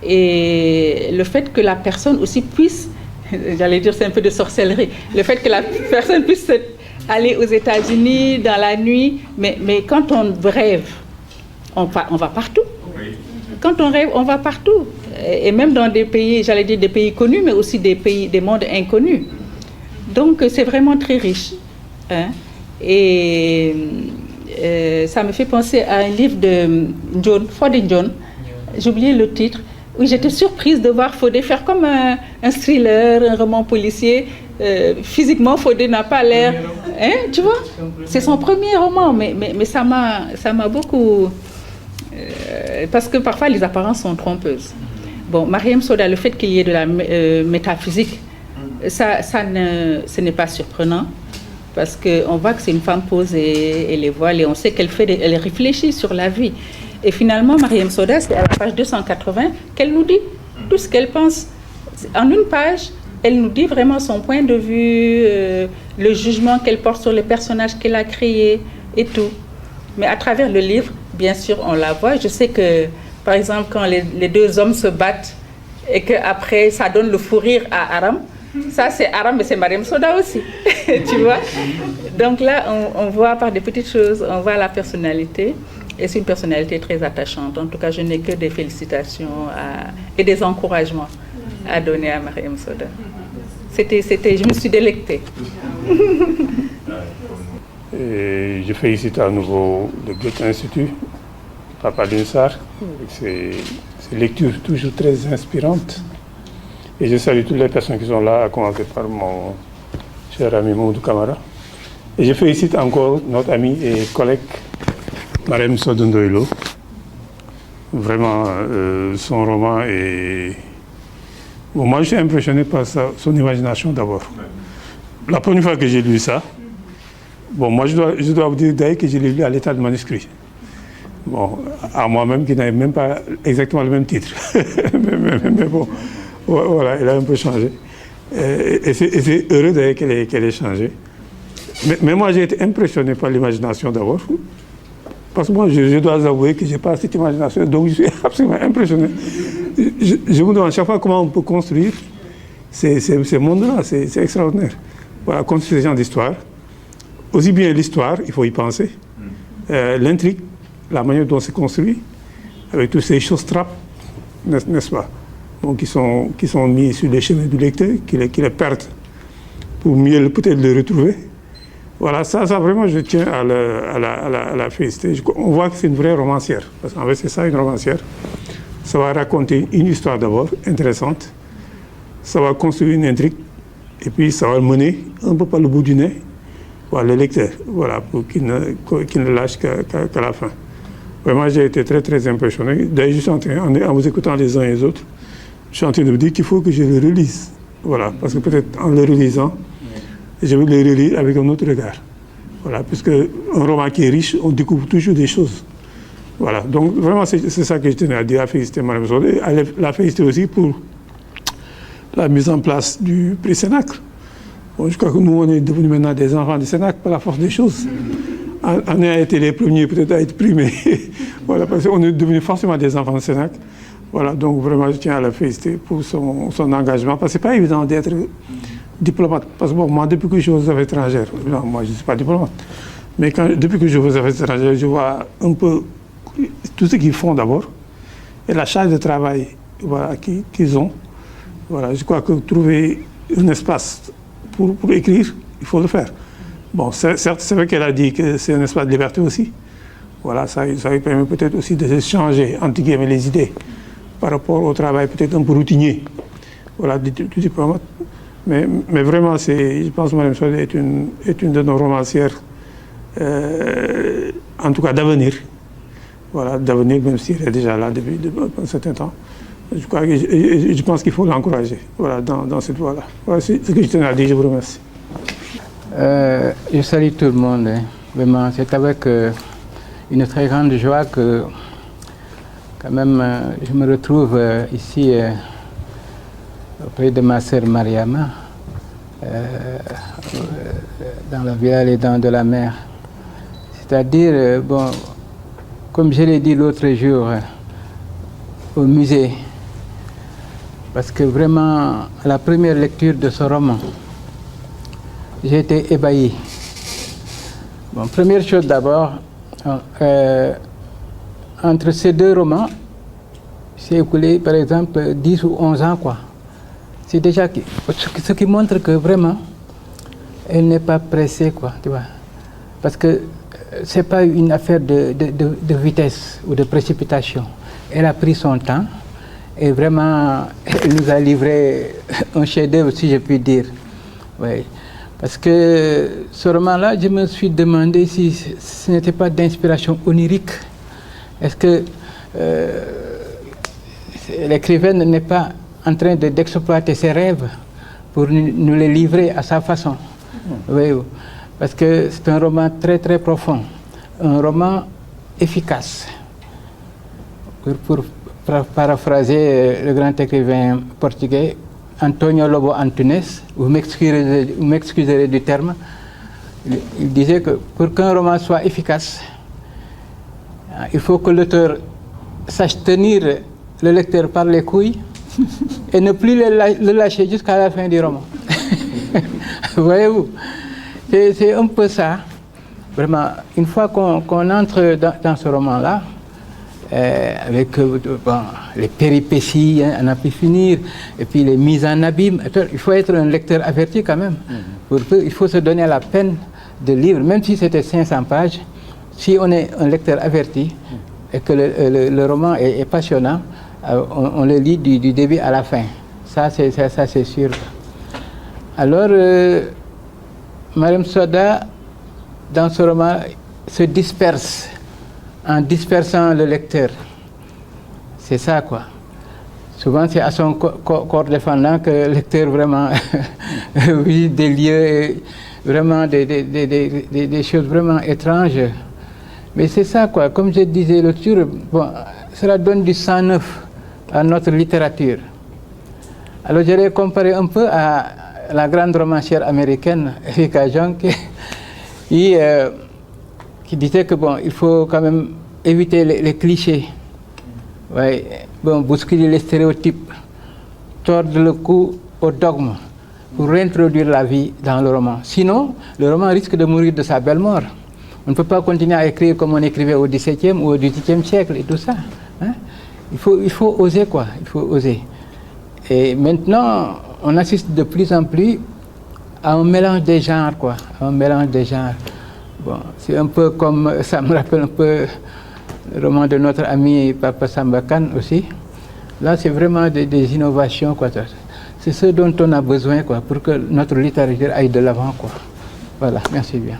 Et le fait que la personne aussi puisse, j'allais dire c'est un peu de sorcellerie, le fait que la personne puisse aller aux États-Unis dans la nuit, mais quand on rêve, on va partout. Quand on rêve, on va partout. Et même dans des pays, j'allais dire des pays connus, mais aussi des mondes inconnus. Donc c'est vraiment très riche. Hein? Et ça me fait penser à un livre de Fodé Ndione, j'ai oublié le titre, où j'étais surprise de voir Fodé faire comme un thriller, un roman policier. Physiquement, Fodé n'a pas l'air... Hein, tu vois? C'est son premier roman, mais ça m'a beaucoup... parce que parfois, les apparences sont trompeuses. Bon, Mariam Soda, le fait qu'il y ait de la métaphysique, ce n'est pas surprenant, parce qu'on voit que c'est une femme posée, elle est voilée, et on sait elle réfléchit sur la vie. Et finalement, Mariam Soda, c'est à la page 280 qu'elle nous dit tout ce qu'elle pense. En une page, elle nous dit vraiment son point de vue, le jugement qu'elle porte sur les personnages qu'elle a créés et tout. Mais à travers le livre, bien sûr, on la voit. Je sais que, par exemple, quand les deux hommes se battent et qu'après, ça donne le fou rire à Aram, ça c'est Aram, mais c'est Mariam Soda aussi, tu vois. Donc là, on voit par des petites choses, on voit la personnalité. Et c'est une personnalité très attachante. En tout cas, je n'ai que des félicitations et des encouragements à donner à Mariam Soda. Je me suis délectée. Et je félicite à nouveau le Goethe Institut, Papa Dinsar. C'est lecture toujours très inspirante. Et je salue toutes les personnes qui sont là, à commencer par mon cher ami Maudou Camara. Et je félicite encore notre ami et collègue Mariam Soda Ndoye-Lo. Vraiment, son roman est... Bon, moi, je suis impressionné par son imagination d'abord. La première fois que j'ai lu ça, bon, moi, je dois vous dire d'ailleurs que je l'ai lu à l'état de manuscrit. Bon, à moi-même, qui n'avait même pas exactement le même titre. mais bon, voilà, elle a un peu changé. Et c'est heureux d'ailleurs qu'elle ait changé. Mais moi, j'ai été impressionné par l'imagination d'abord. Parce que moi, je dois avouer que je n'ai pas cette imagination, donc je suis absolument impressionné. Je me demande chaque fois comment on peut construire ces mondes-là, c'est extraordinaire. Voilà, construire ce genre d'histoire. Aussi bien l'histoire, il faut y penser. L'intrigue, la manière dont c'est construit, avec toutes ces choses trappes, n'est-ce pas, donc, qui sont mis sur les chemins du lecteur, qui les perdent pour mieux peut-être le retrouver. Voilà, ça vraiment, je tiens à la féliciter. On voit que c'est une vraie romancière. Parce qu'en fait, c'est ça, une romancière. Ça va raconter une histoire d'abord, intéressante. Ça va construire une intrigue. Et puis, ça va le mener un peu par le bout du nez, voilà, le lecteur. Voilà, pour qu'il ne lâche qu'à la fin. Vraiment, j'ai été très, très impressionné. D'ailleurs, je suis en vous écoutant les uns et les autres, je suis en train de me dire qu'il faut que je le relise. Voilà, parce que peut-être en le relisant, je vais le relire avec un autre regard. Voilà, puisque un roman qui est riche, on découvre toujours des choses. Voilà, donc vraiment, c'est ça que je tenais à dire, à féliciter Mme Soda, à la féliciter aussi pour la mise en place du prix Cénacle. Bon, je crois que nous, on est devenus maintenant des enfants du Cénacle par la force des choses. On a été les premiers peut-être à être primés. Voilà, parce qu'on est devenus forcément des enfants du Cénacle. Voilà, donc vraiment, je tiens à la féliciter pour son engagement, parce que ce n'est pas évident d'être diplomate. Parce que bon, moi, depuis que je suis aux affaires étrangères, non, moi, je ne suis pas diplomate, mais depuis que je suis aux affaires étrangères, je vois un peu tout ce qu'ils font d'abord et la charge de travail, voilà, qu'ils ont. Voilà, je crois que trouver un espace pour écrire, il faut le faire. Bon, certes, c'est vrai qu'elle a dit que c'est un espace de liberté aussi. Voilà, ça lui permet peut-être aussi de changer, entre guillemets, les idées par rapport au travail peut-être un peu routinier, voilà, du diplomate. Mais vraiment, je pense que Mme Soda est une de nos romancières, en tout cas d'avenir. Voilà, d'avenir, même si elle est déjà là depuis un certain temps. Je pense qu'il faut l'encourager, voilà, dans cette voie-là. Voilà, c'est ce que je tenais à dire. Je vous remercie. Je salue tout le monde. Hein. Vraiment, c'est avec une très grande joie que, quand même, je me retrouve ici auprès de ma sœur Mariama, dans la village et dans de la mer. C'est-à-dire, bon, comme je l'ai dit l'autre jour au musée, parce que vraiment, à la première lecture de ce roman, j'ai été ébahi. Bon, première chose d'abord, entre ces deux romans, s'est écoulé par exemple 10 ou 11 ans, quoi. C'est déjà ce qui montre que vraiment, elle n'est pas pressée, quoi, tu vois. Parce que ce n'est pas une affaire de vitesse ou de précipitation. Elle a pris son temps et vraiment, elle nous a livré un chef-d'œuvre, si je puis dire. Oui. Parce que ce roman-là, je me suis demandé si ce n'était pas d'inspiration onirique. Est-ce que l'écrivaine n'est pas en train d'exploiter ses rêves pour nous les livrer à sa façon. Oui, parce que c'est un roman très très profond, un roman efficace. Pour paraphraser le grand écrivain portugais António Lobo Antunes, vous m'excuserez du terme, il disait que pour qu'un roman soit efficace, il faut que l'auteur sache tenir le lecteur par les couilles et ne plus le lâcher jusqu'à la fin du roman. Voyez-vous, c'est un peu ça. Vraiment, une fois qu'on entre dans ce roman-là, avec les péripéties, hein, à n'en plus finir, et puis les mises en abîme, il faut être un lecteur averti quand même. Il faut se donner la peine de lire, même si c'était 500 pages, si on est un lecteur averti et que le roman est passionnant, on le lit du début à la fin. Ça, c'est sûr. Alors, Mariam Soda, dans ce roman, se disperse en dispersant le lecteur. C'est ça, quoi. Souvent, c'est à son corps défendant que le lecteur vraiment visite des lieux, vraiment des choses vraiment étranges. Mais c'est ça, quoi. Comme je disais l'autre jour, bon, cela donne du sang neuf à notre littérature. Alors, j'aurais comparé un peu à la grande romancière américaine, Erika Jong, qui disait que bon, il faut quand même éviter les clichés, ouais, bon, bousculer les stéréotypes, tordre le cou au dogme pour réintroduire la vie dans le roman. Sinon, le roman risque de mourir de sa belle mort. On ne peut pas continuer à écrire comme on écrivait au XVIIe ou au XVIIIe siècle et tout ça. Hein? Il faut oser, quoi. Il faut oser. Et maintenant, on assiste de plus en plus à un mélange des genres, quoi. Un mélange des genres. Bon, c'est un peu comme, ça me rappelle un peu le roman de notre ami Papa Samba Kane aussi. Là, c'est vraiment des innovations, quoi. C'est ce dont on a besoin, quoi, pour que notre littérature aille de l'avant, quoi. Voilà, merci bien.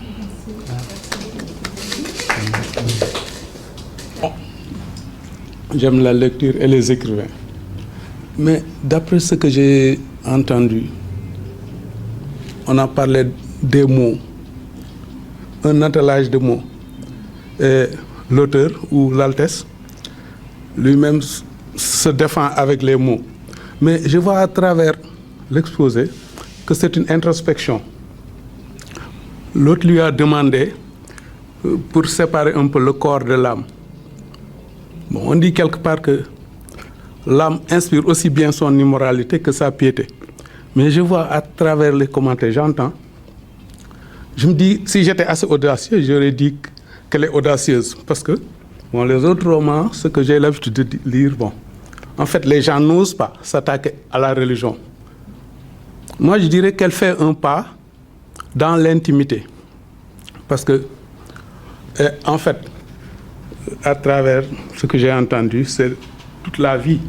J'aime la lecture et les écrivains. Mais d'après ce que j'ai entendu, on a parlé des mots, un attelage de mots. Et l'auteur ou l'Altesse lui-même se défend avec les mots. Mais je vois à travers l'exposé que c'est une introspection. L'autre lui a demandé pour séparer un peu le corps de l'âme. Bon, on dit quelque part que l'âme inspire aussi bien son immoralité que sa piété. Mais je vois à travers les commentaires, j'entends. Je me dis, si j'étais assez audacieux, j'aurais dit qu'elle est audacieuse. Parce que, bon, les autres romans, ce que j'ai l'habitude de lire, bon, en fait, les gens n'osent pas s'attaquer à la religion. Moi, je dirais qu'elle fait un pas dans l'intimité. Parce que, en fait, à travers ce que j'ai entendu, c'est toute la vie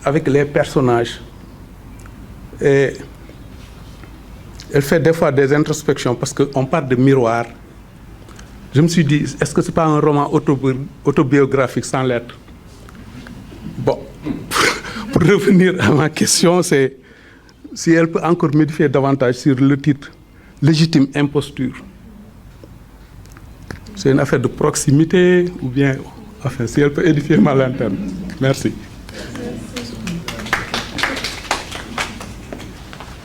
avec les personnages. Et elle fait des fois des introspections parce qu'on parle de miroir. Je me suis dit, est-ce que ce n'est pas un roman autobiographique sans lettres? Bon, pour revenir à ma question, c'est si elle peut encore modifier davantage sur le titre « Légitime imposture ». C'est une affaire de proximité ou bien, enfin, si elle peut édifier ma lanterne. Merci.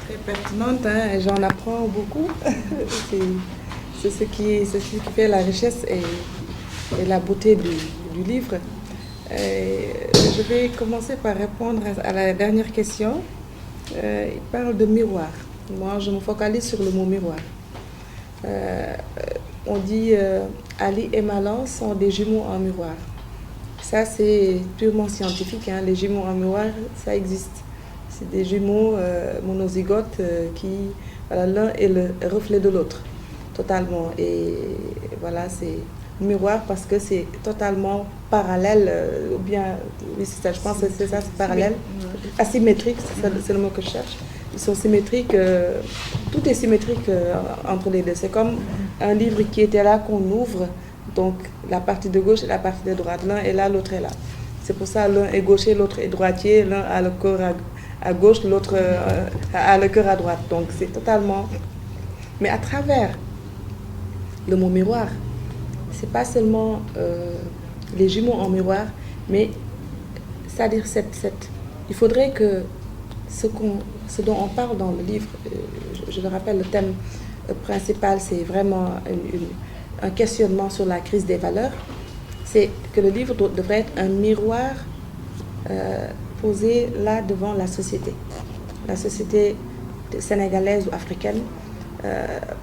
Très pertinente, hein, j'en apprends beaucoup. C'est ce qui fait la richesse et la beauté du livre. Je vais commencer par répondre à la dernière question. Il parle de miroir. Moi, je me focalise sur le mot miroir. On dit Ali et Malan sont des jumeaux en miroir. Ça, c'est purement scientifique. Hein. Les jumeaux en miroir, ça existe. C'est des jumeaux monozygotes qui, voilà, l'un est le reflet de l'autre, totalement. Et voilà, c'est miroir parce que c'est totalement parallèle, ou bien, oui, c'est ça, je pense que c'est ça, c'est parallèle. Asymétrique, c'est le mot que je cherche. Ils sont symétriques, tout est symétrique entre les deux. C'est comme un livre qui était là, qu'on ouvre, donc la partie de gauche et la partie de droite. L'un est là, l'autre est là. C'est pour ça l'un est gaucher, l'autre est droitier, l'un a le cœur à gauche, l'autre a le cœur à droite. Donc c'est totalement... Mais à travers le mot miroir, c'est pas seulement les jumeaux en miroir, mais c'est-à-dire il faudrait que ce dont on parle dans le livre, je le rappelle, le thème principal, c'est vraiment un questionnement sur la crise des valeurs. C'est que le livre devrait être un miroir posé là devant la société sénégalaise ou africaine,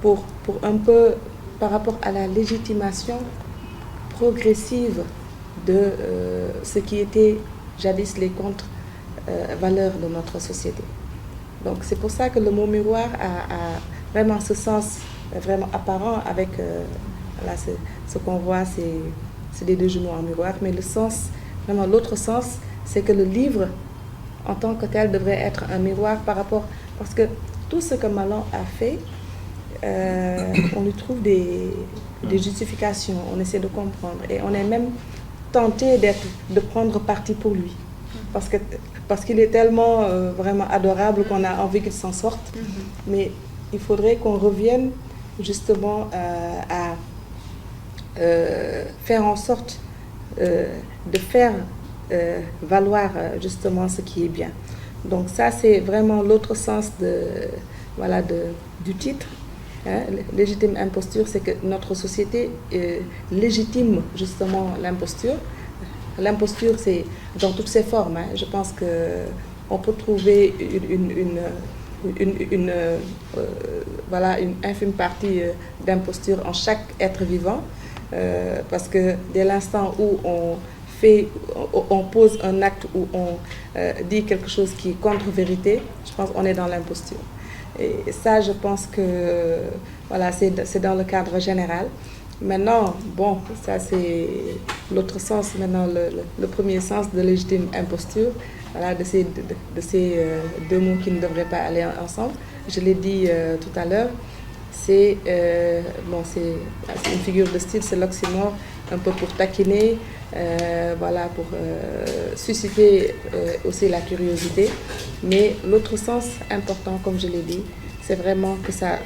pour un peu par rapport à la légitimation progressive de ce qui était jadis les contre-valeurs de notre société. Donc c'est pour ça que le mot miroir a vraiment ce sens vraiment apparent avec voilà, ce qu'on voit, c'est les deux jumeaux en miroir, mais le sens, vraiment l'autre sens, c'est que le livre en tant que tel devrait être un miroir par rapport, parce que tout ce que Malan a fait, on lui trouve des justifications, on essaie de comprendre et on est même tenté de prendre parti pour lui parce qu'il est tellement vraiment adorable qu'on a envie qu'il s'en sorte. Mais il faudrait qu'on revienne justement à faire en sorte de faire valoir justement ce qui est bien. Donc ça c'est vraiment l'autre sens du titre. Hein, légitime imposture, c'est que notre société légitime justement l'imposture. L'imposture, c'est dans toutes ses formes. Hein. Je pense qu'on peut trouver une infime partie d'imposture en chaque être vivant, parce que dès l'instant où on pose un acte ou on dit quelque chose qui est contre-vérité, je pense qu'on est dans l'imposture. Et ça, je pense que voilà, c'est dans le cadre général. Maintenant, bon, ça c'est l'autre sens. Maintenant, le premier sens de légitime imposture, voilà, de ces deux mots qui ne devraient pas aller ensemble. Je l'ai dit tout à l'heure, c'est une figure de style, c'est l'oxymore, un peu pour taquiner, voilà, pour susciter aussi la curiosité. Mais l'autre sens important, comme je l'ai dit, c'est vraiment que ça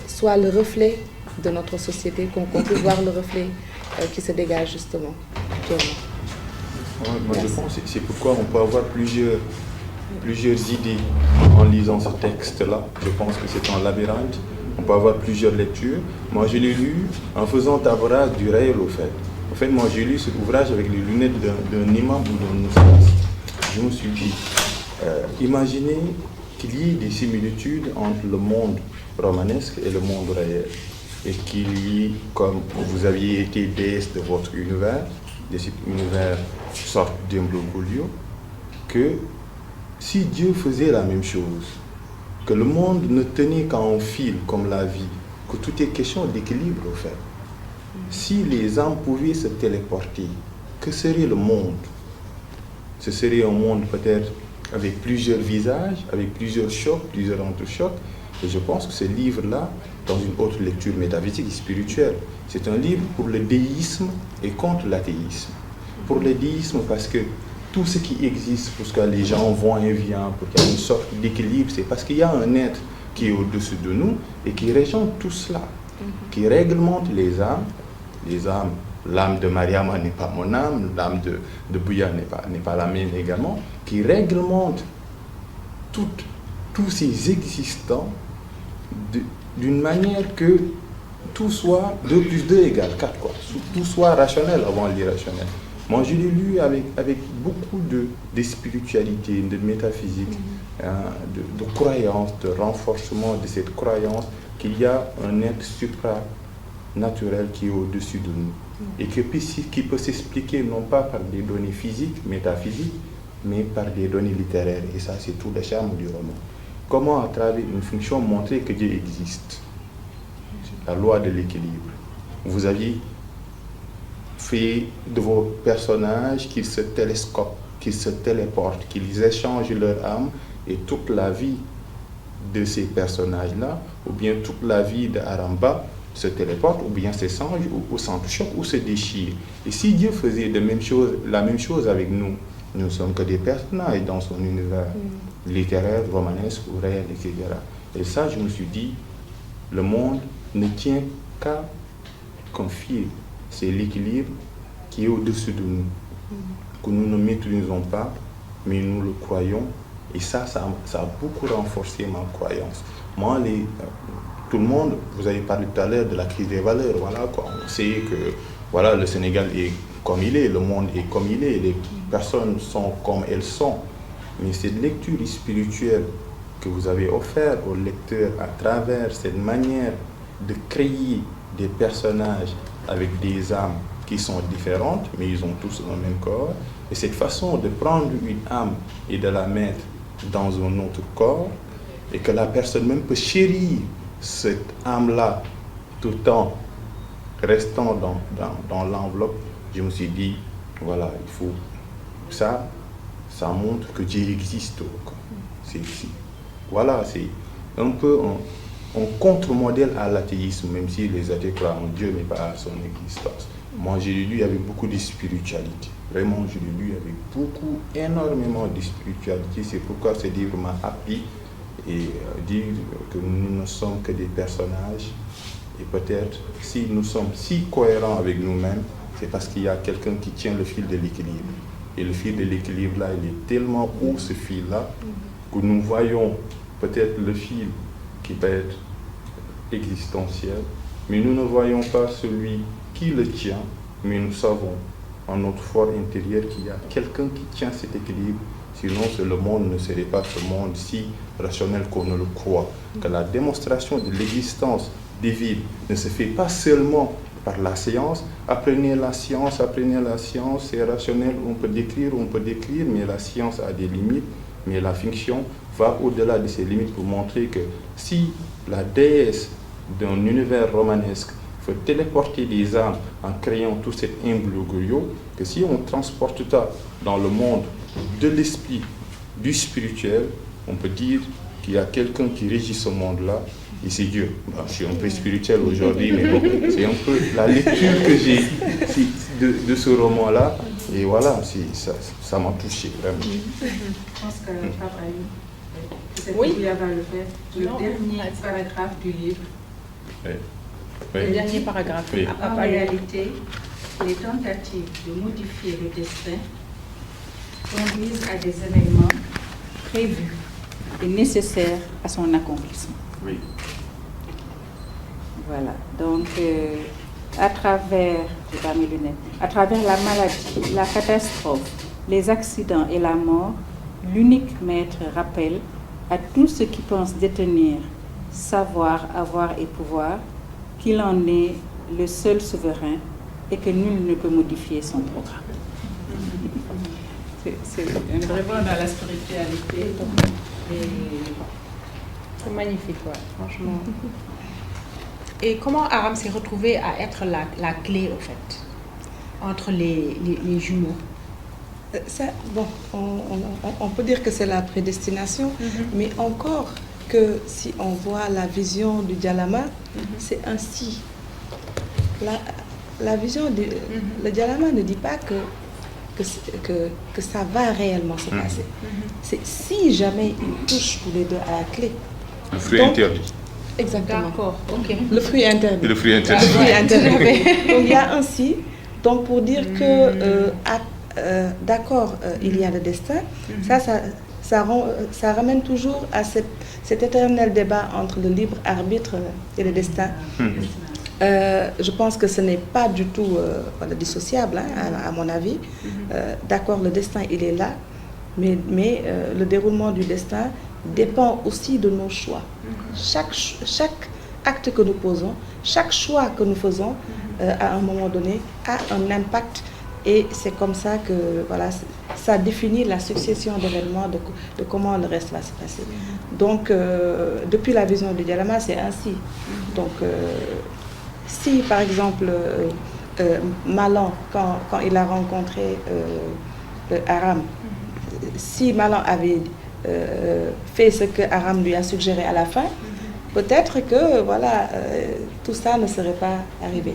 soit le reflet de notre société, qu'on puisse voir le reflet qui se dégage justement actuellement. Ouais, moi je pense que c'est pourquoi on peut avoir plusieurs idées en lisant ce texte-là. Je pense que c'est un labyrinthe. On peut avoir plusieurs lectures. Moi je l'ai lu en faisant table rase du réel au fait. En fait, moi j'ai lu cet ouvrage avec les lunettes d'un imam ou d'un oustaz. Je me suis dit, imaginez qu'il y ait des similitudes entre le monde romanesque et le monde réel. Et qu'il y ait, comme vous aviez été déesse de votre univers, de cet univers sorte d'imbroglio, que si Dieu faisait la même chose, que le monde ne tenait qu'en fil comme la vie, que tout est question d'équilibre au fait. Si les âmes pouvaient se téléporter, que serait le monde? Ce serait un monde peut-être avec plusieurs visages, avec plusieurs chocs, plusieurs entrechocs. Et je pense que ce livre-là, dans une autre lecture métaphysique et spirituelle, c'est un livre pour le déisme et contre l'athéisme. Pour le déisme, parce que tout ce qui existe, pour que les gens vont et viennent, pour qu'il y ait une sorte d'équilibre, c'est parce qu'il y a un être qui est au-dessus de nous et qui régente tout cela, qui réglemente les âmes. Les âmes, l'âme de Mariama n'est pas mon âme, l'âme de Bouya n'est pas la mienne également, qui réglemente tous ces existants d'une manière que tout soit 2 plus 2 égale 4, quoi. Tout soit rationnel avant l'irrationnel. Moi, je l'ai lu avec beaucoup de spiritualité, de métaphysique, de croyance, de renforcement de cette croyance qu'il y a un être supranaturel qui est au-dessus de nous et qui peut s'expliquer non pas par des données physiques, métaphysiques, mais par des données littéraires. Et ça, c'est tout le charme du roman. Comment, à travers une fonction, montrer que Dieu existe? La loi de l'équilibre. Vous aviez fait de vos personnages qu'ils se télescopent, qu'ils se téléportent, qu'ils échangent leur âme, et toute la vie de ces personnages-là, ou bien toute la vie d'Aramba, se téléportent, ou bien s'échangent, ou s'entrechoquent, ou se déchirent. Et si Dieu faisait la même chose avec nous, nous ne sommes que des personnages dans son univers littéraire, romanesque ou réel, etc. Et ça, je me suis dit, le monde ne tient qu'un fil. C'est l'équilibre qui est au-dessus de nous, que nous ne maîtrisons pas, mais nous le croyons. Et ça a beaucoup renforcé ma croyance. Moi, tout le monde, vous avez parlé tout à l'heure de la crise des valeurs, voilà quoi. On sait que voilà, le Sénégal est comme il est, le monde est comme il est, les personnes sont comme elles sont. Mais cette lecture spirituelle que vous avez offerte aux lecteurs à travers cette manière de créer des personnages avec des âmes qui sont différentes, mais ils ont tous un même corps, et cette façon de prendre une âme et de la mettre dans un autre corps, et que la personne même peut chérir cette âme-là tout en restant dans l'enveloppe, je me suis dit, voilà, il faut... Ça montre que Dieu existe. Voilà, c'est un peu un contre-modèle à l'athéisme, même si les athées croient en Dieu, mais pas à son existence. Moi, je l'ai lu avec beaucoup de spiritualité. Vraiment, je l'ai lu avec énormément de spiritualité. C'est pourquoi ce livre m'a appris et dire que nous ne sommes que des personnages. Et peut-être, si nous sommes si cohérents avec nous-mêmes, c'est parce qu'il y a quelqu'un qui tient le fil de l'équilibre. Et le fil de l'équilibre, là, il est tellement haut, ce fil-là, que nous voyons peut-être le fil qui peut être existentiel, mais nous ne voyons pas celui qui le tient, mais nous savons en notre fort intérieur qu'il y a quelqu'un qui tient cet équilibre. Sinon, le monde ne serait pas ce monde si rationnel qu'on ne le croit. Que la démonstration de l'existence divine ne se fait pas seulement par la science. Apprenez la science, c'est rationnel, on peut décrire, mais la science a des limites, mais la fiction va au-delà de ces limites pour montrer que si la déesse d'un univers romanesque peut téléporter des âmes en créant tout cet imbroglio, que si on transporte ça dans le monde de l'esprit, du spirituel, on peut dire qu'il y a quelqu'un qui régit ce monde-là, et c'est Dieu. Bon, je suis un peu spirituel aujourd'hui, mais bon, c'est un peu la lecture que j'ai de ce roman-là, et voilà, ça m'a touché, vraiment. Je pense que Papa va le faire. Le dernier paragraphe du livre. Oui. Le dernier paragraphe. Oui. En réalité, les tentatives de modifier le destin conduisent à des événements prévus et nécessaires à son accomplissement. Oui. Voilà, donc à travers la maladie, la catastrophe, les accidents et la mort, l'unique maître rappelle à tous ceux qui pensent détenir, savoir, avoir et pouvoir, qu'il en est le seul souverain et que nul ne peut modifier son programme. C'est vraiment dans la spiritualité. C'est magnifique, ouais, franchement. Et comment Aram s'est retrouvé à être la clé, en fait, entre les jumeaux? Ça, bon, on peut dire que c'est la prédestination, mais encore que si on voit la vision du Djalama, c'est ainsi. La vision le Djalama ne dit pas que ça va réellement se passer. C'est si jamais ils touchent tous les deux à la clé. Le fruit interdit. Exactement. D'accord, ok. Le fruit interdit. Le fruit interdit. Donc il y a ainsi, donc pour dire que d'accord, il y a le destin, ça ramène toujours à cet éternel débat entre le libre arbitre et le destin. Je pense que ce n'est pas du tout dissociable, à mon avis. D'accord, le destin, il est là, mais le déroulement du destin dépend aussi de nos choix. Chaque acte que nous posons, chaque choix que nous faisons, à un moment donné, a un impact. Et c'est comme ça que ça définit la succession d'événements, de comment le reste va se passer. Donc, depuis la vision de Djalama, c'est ainsi. Donc, si par exemple, Malan, quand il a rencontré Aram, si Malan avait fait ce que Aram lui a suggéré à la fin, peut-être que voilà, tout ça ne serait pas arrivé.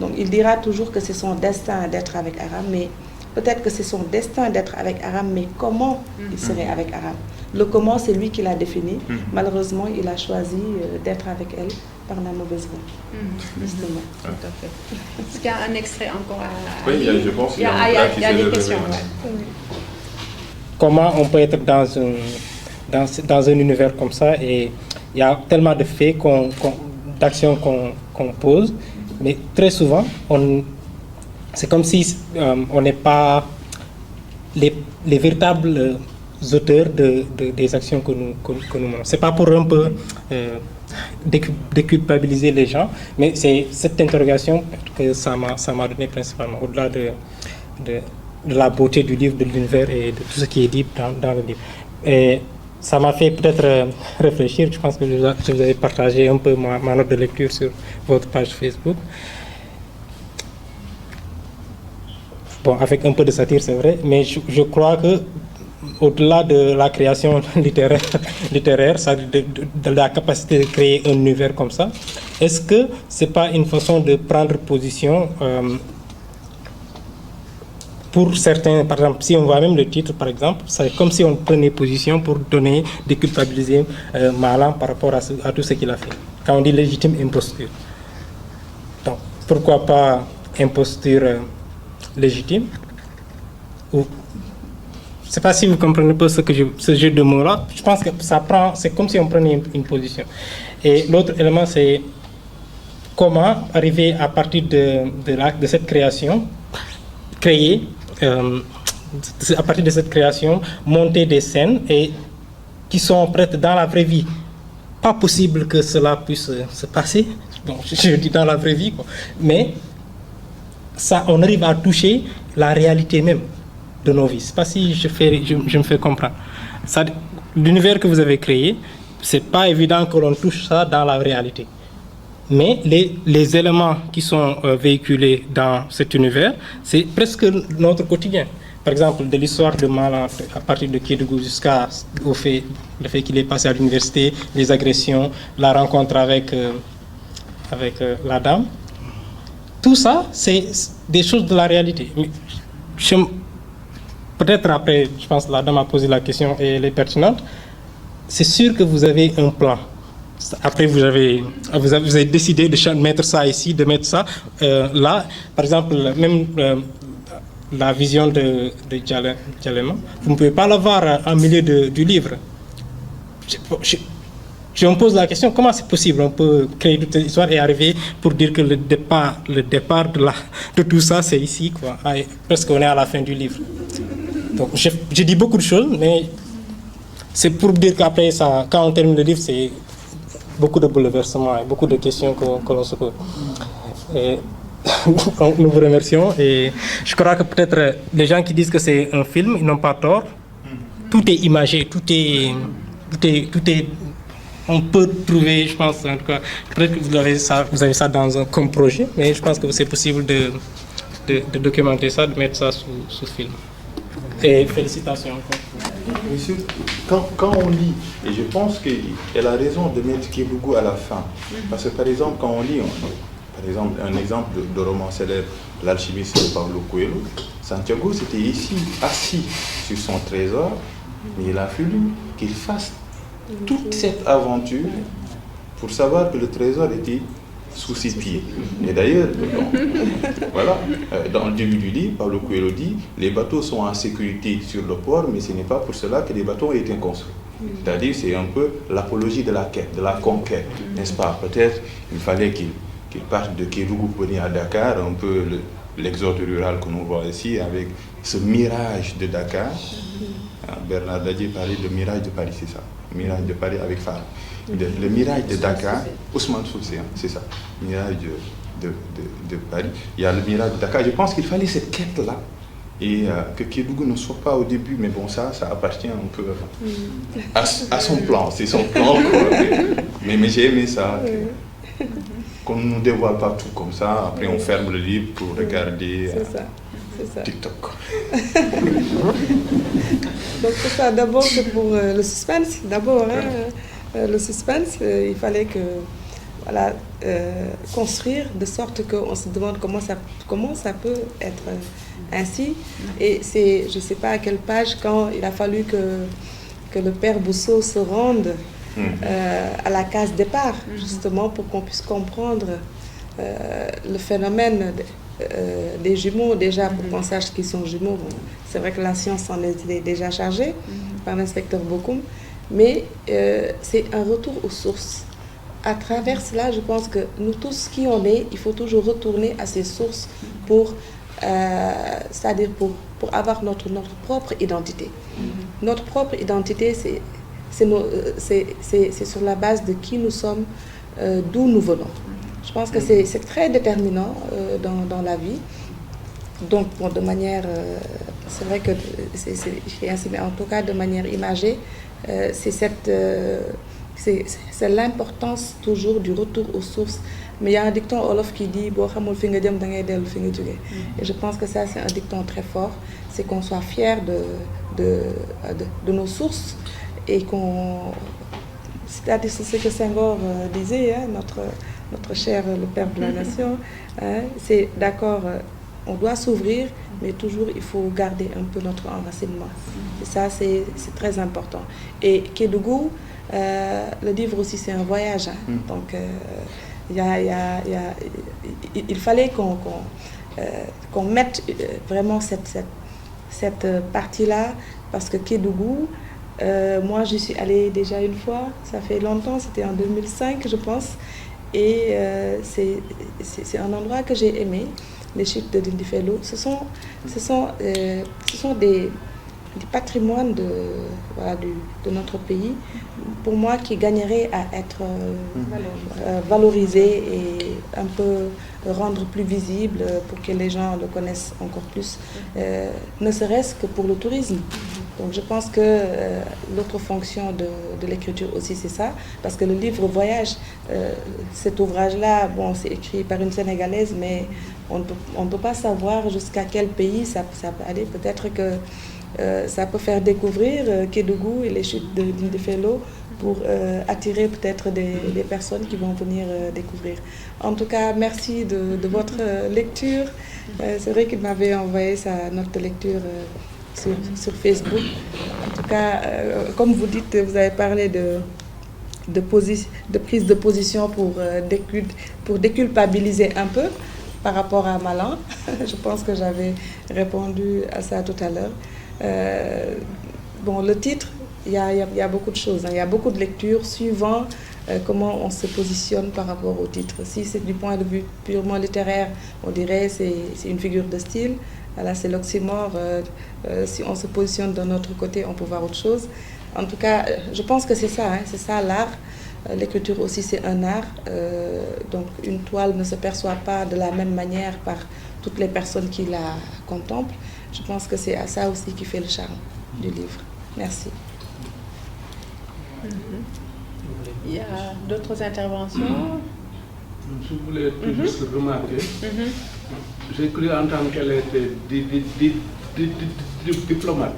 Donc il dira toujours que c'est son destin d'être avec Aram, mais peut-être que c'est son destin d'être avec Aram, mais comment il serait avec Aram? Le comment, c'est lui qui l'a défini. Malheureusement, il a choisi d'être avec elle par la mauvaise voie. Justement. Tout à fait. Est-ce qu'il y a un extrait encore à Oui, lire? je pense qu'il Il y a des questions. Ouais. Comment on peut être dans un univers comme ça et il y a tellement de faits, d'actions qu'on pose, mais très souvent, c'est comme si on n'est pas les véritables auteurs des actions que nous menons. C'est pas pour un peu déculpabiliser les gens, mais c'est cette interrogation que ça m'a donné principalement, au-delà de la beauté du livre, de l'univers et de tout ce qui est dit dans le livre. Et ça m'a fait peut-être réfléchir. Je pense que je vous avais partagé un peu ma note de lecture sur votre page Facebook. Bon, avec un peu de satire, c'est vrai, mais je crois que au-delà de la création littéraire, de la capacité de créer un univers comme ça, est-ce que c'est pas une façon de prendre position pour certains, par exemple, si on voit même le titre, par exemple, c'est comme si on prenait position pour donner, déculpabiliser Malang par rapport à tout ce qu'il a fait. Quand on dit légitime imposture. Donc, pourquoi pas imposture légitime? Ou, je ne sais pas si vous comprenez pas ce jeu de mots-là. Je pense que c'est comme si on prenait une position. Et l'autre élément, c'est comment arriver à partir de cette création, à partir de cette création, monter des scènes qui sont prêtes dans la vraie vie. Pas possible que cela puisse se passer, bon, je dis dans la vraie vie, quoi. Mais ça, on arrive à toucher la réalité même de nos vies. Je ne sais pas si je me fais comprendre. L'univers que vous avez créé, ce n'est pas évident que l'on touche ça dans la réalité. Mais les éléments qui sont véhiculés dans cet univers, c'est presque notre quotidien. Par exemple, de l'histoire de Malang, à partir de Kédougou jusqu'à le fait qu'il est passé à l'université, les agressions, la rencontre avec la dame. Tout ça, c'est des choses de la réalité. Peut-être après, je pense que la dame a posé la question et elle est pertinente. C'est sûr que vous avez un plan. Après, vous avez décidé de mettre ça ici, de mettre ça là. Par exemple, même la vision de Djalema, vous ne pouvez pas l'avoir en milieu du livre. Je me pose la question, comment c'est possible? On peut créer toute cette histoire et arriver pour dire que le départ de tout ça, c'est ici, quoi. Presque on est à la fin du livre. Donc, je dis beaucoup de choses, mais c'est pour dire qu'après ça, quand on termine le livre, c'est beaucoup de bouleversements et beaucoup de questions que l'on se pose. Et nous vous remercions et je crois que peut-être les gens qui disent que c'est un film, ils n'ont pas tort. Tout est imagé, tout est on peut trouver, je pense, en tout cas, peut-être que vous avez ça comme projet, mais je pense que c'est possible de documenter ça, de mettre ça sous film. Et félicitations encore. Monsieur, quand on lit, et je pense qu'elle a raison de mettre Kédougou à la fin, parce que par exemple, quand on lit, par exemple, un exemple de roman célèbre, L'alchimiste de Paulo Coelho, Santiago c'était ici, assis sur son trésor, mais il a fallu qu'il fasse toute cette aventure pour savoir que le trésor était sous ses pieds. Et d'ailleurs, voilà, dans le début du livre, Paulo Coelho dit les bateaux sont en sécurité sur le port, mais ce n'est pas pour cela que les bateaux ont été construits. C'est-à-dire, c'est un peu l'apologie de la quête, de la conquête, n'est-ce pas? Peut-être il fallait qu'il parte de Kédougou pour venir à Dakar, un peu l'exode rural que nous voyons ici, avec ce mirage de Dakar. Bernard Dadier parlait de mirage de Paris, c'est ça. Mirage de Paris avec phare. Le mirage de Dakar, Ousmane Soussé, c'est ça. Mirage de Paris. Il y a le mirage de Dakar. Je pense qu'il fallait cette quête-là. Et que Kédougou ne soit pas au début, mais bon, ça appartient un peu à son plan. C'est son plan, quoi. Mais j'ai aimé ça. Qu'on ne nous dévoile pas tout comme ça. Après, on ferme le livre pour regarder TikTok. Donc, c'est ça. D'abord, c'est pour le suspense. D'abord, hein. le suspense. Il fallait que, voilà, construire de sorte qu'on se demande comment ça peut être ainsi. Et c'est, je ne sais pas à quelle page, quand il a fallu que le père Bousso se rende à la case départ, justement pour qu'on puisse comprendre le phénomène des jumeaux, déjà pour qu'on sache qu'ils sont jumeaux. Bon, c'est vrai que la science en est déjà chargée par l'inspecteur Bokoum, mais c'est un retour aux sources. À travers cela, je pense que nous tous qui on est, il faut toujours retourner à ces sources pour, c'est-à-dire pour avoir notre propre identité. Notre propre identité, c'est sur la base de qui nous sommes, d'où nous venons. Je pense que c'est très déterminant dans la vie. Donc, bon, de manière, c'est vrai que c'est ainsi, mais en tout cas de manière imagée, c'est l'importance toujours du retour aux sources. Mais il y a un dicton Olof qui dit et je pense que ça c'est un dicton très fort, c'est qu'on soit fier de nos sources et qu'on, c'est-à-dire ce que Senghor disait, hein, notre cher le père de la nation, hein, c'est d'accord, on doit s'ouvrir, mais toujours il faut garder un peu notre enracinement. Et ça c'est très important. Et Kédougou, le livre aussi c'est un voyage, hein. Donc il fallait qu'on mette vraiment cette partie-là, parce que Kédougou, moi j'y suis allée déjà une fois, ça fait longtemps, c'était en 2005 je pense, et c'est un endroit que j'ai aimé, les chutes de Dindéfelo. Ce sont des patrimoines de notre pays, pour moi, qui gagneraient à être valorisés et un peu rendre plus visible pour que les gens le connaissent encore plus, ne serait-ce que pour le tourisme. Donc je pense que l'autre fonction de l'écriture aussi c'est ça, parce que le livre Voyage, cet ouvrage-là, bon, c'est écrit par une Sénégalaise, mais on ne peut pas savoir jusqu'à quel pays ça peut aller. Peut-être que ça peut faire découvrir Kédougou et les chutes de Dindéfelo pour attirer peut-être des personnes qui vont venir découvrir. En tout cas, merci de votre lecture. C'est vrai qu'il m'avait envoyé sa note de lecture sur Facebook. En tout cas, comme vous dites, vous avez parlé de prise de position pour déculpabiliser un peu par rapport à Malan. Je pense que j'avais répondu à ça tout à l'heure. Bon, le titre, il y a beaucoup de choses, hein. Il y a beaucoup de lectures suivant comment on se positionne par rapport au titre. Si c'est du point de vue purement littéraire, on dirait c'est une figure de style. Là, c'est l'oxymore. Si on se positionne d'un autre côté, on peut voir autre chose. En tout cas, je pense que c'est ça, hein, c'est ça l'art. L'écriture aussi, c'est un art. Donc, une toile ne se perçoit pas de la même manière par toutes les personnes qui la contemplent. Je pense que c'est à ça aussi qui fait le charme du livre. Merci. Il y a d'autres interventions? Je voulais juste remarquer. J'ai cru entendre qu'elle était diplomate.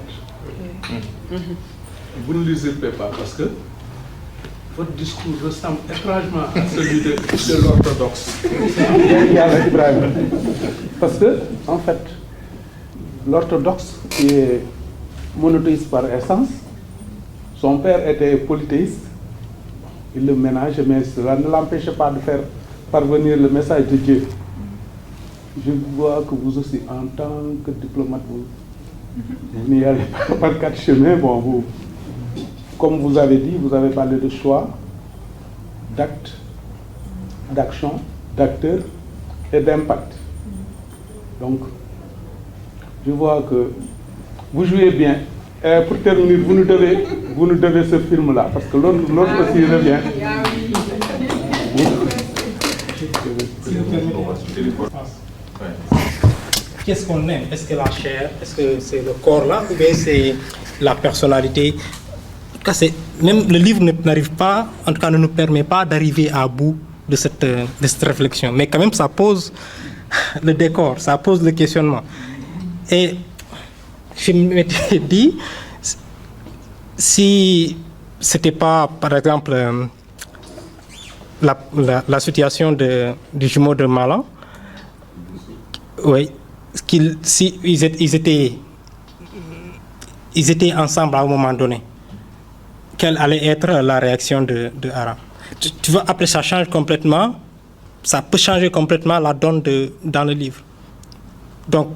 Vous ne l'usurpez pas parce que votre discours ressemble étrangement à celui de l'orthodoxe. Parce que, en fait, l'orthodoxe qui est monothéiste par essence, son père était polythéiste, il le ménage, mais cela ne l'empêchait pas de faire parvenir le message de Dieu. Je vois que vous aussi, en tant que diplomate, vous n'y allez pas par quatre chemins. Bon, vous, comme vous avez dit, vous avez parlé de choix, d'actes, d'action, d'acteurs et d'impact. Donc, je vois que vous jouez bien. Et pour terminer, vous nous devez ce film-là, parce que l'autre aussi revient. Qu'est-ce qu'on aime? Est-ce que la chair? Est-ce que c'est le corps-là? Ou bien c'est la personnalité? En tout cas, même le livre n'arrive pas, en tout cas ne nous permet pas d'arriver à bout de cette réflexion. Mais quand même, ça pose le décor, ça pose le questionnement. Et je m'étais dit, si c'était pas, par exemple, la situation du jumeau de Malan. Oui, ils étaient ensemble à un moment donné. Quelle allait être la réaction de Aram? Tu vois, après ça change complètement, ça peut changer complètement la donne dans le livre. Donc,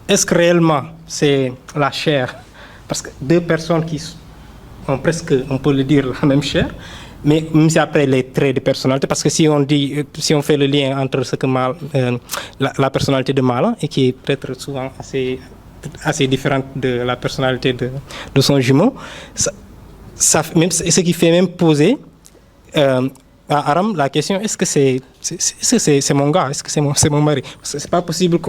est-ce que réellement c'est la chair? Parce que deux personnes qui ont presque, on peut le dire, la même chair, mais même si après les traits de personnalité, parce que si on fait le lien entre ce que la personnalité de Malan, et qui est peut-être souvent assez différente de la personnalité de son jumeau, même, ce qui fait même poser à Aram la question, est-ce que c'est mon gars, est-ce que c'est mon mari? C'est pas possible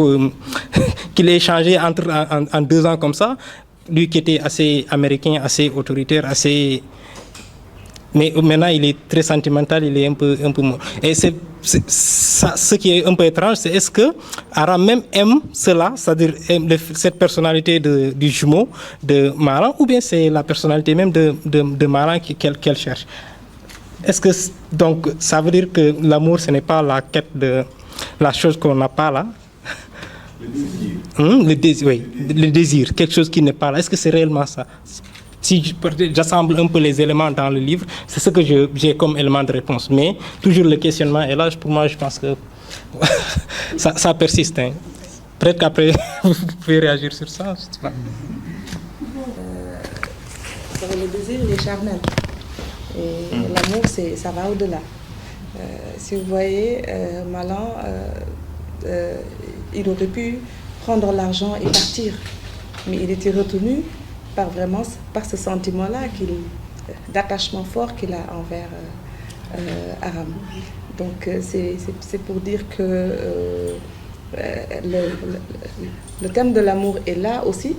qu'il ait changé en 2 ans comme ça, lui qui était assez américain, assez autoritaire, assez... Mais maintenant, il est très sentimental, il est un peu mort. Et ce qui est un peu étrange, c'est est-ce que Aram même aime cela, c'est-à-dire cette personnalité du jumeau de Malan, ou bien c'est la personnalité même de Malan qu'elle cherche? Est-ce que, donc, ça veut dire que l'amour, ce n'est pas la quête de la chose qu'on n'a pas là? Le désir. Oui, le désir, quelque chose qui n'est pas là. Est-ce que c'est réellement ça? Si j'assemble un peu les éléments dans le livre, c'est ce que j'ai comme élément de réponse. Mais toujours le questionnement est là. Pour moi, je pense que ça persiste. Hein. Peut-être qu'après, vous pouvez réagir sur ça. Je sais pas. Le désir, il est charnel. Et l'amour, ça va au-delà. Si vous voyez, Malan, il aurait pu prendre l'argent et partir. Mais il était retenu par ce sentiment-là d'attachement fort qu'il a envers Aram. Donc c'est pour dire que le thème de l'amour est là aussi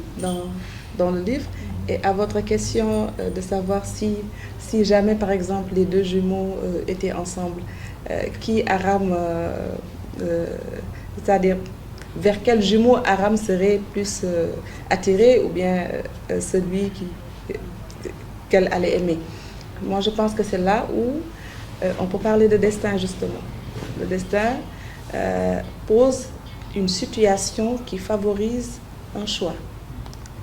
dans le livre. Et à votre question de savoir si jamais par exemple les deux jumeaux étaient ensemble, qui Aram, c'est-à-dire vers quel jumeau Aram serait plus attiré, ou bien celui qu'elle allait aimer. Moi, je pense que c'est là où on peut parler de destin, justement. Le destin pose une situation qui favorise un choix.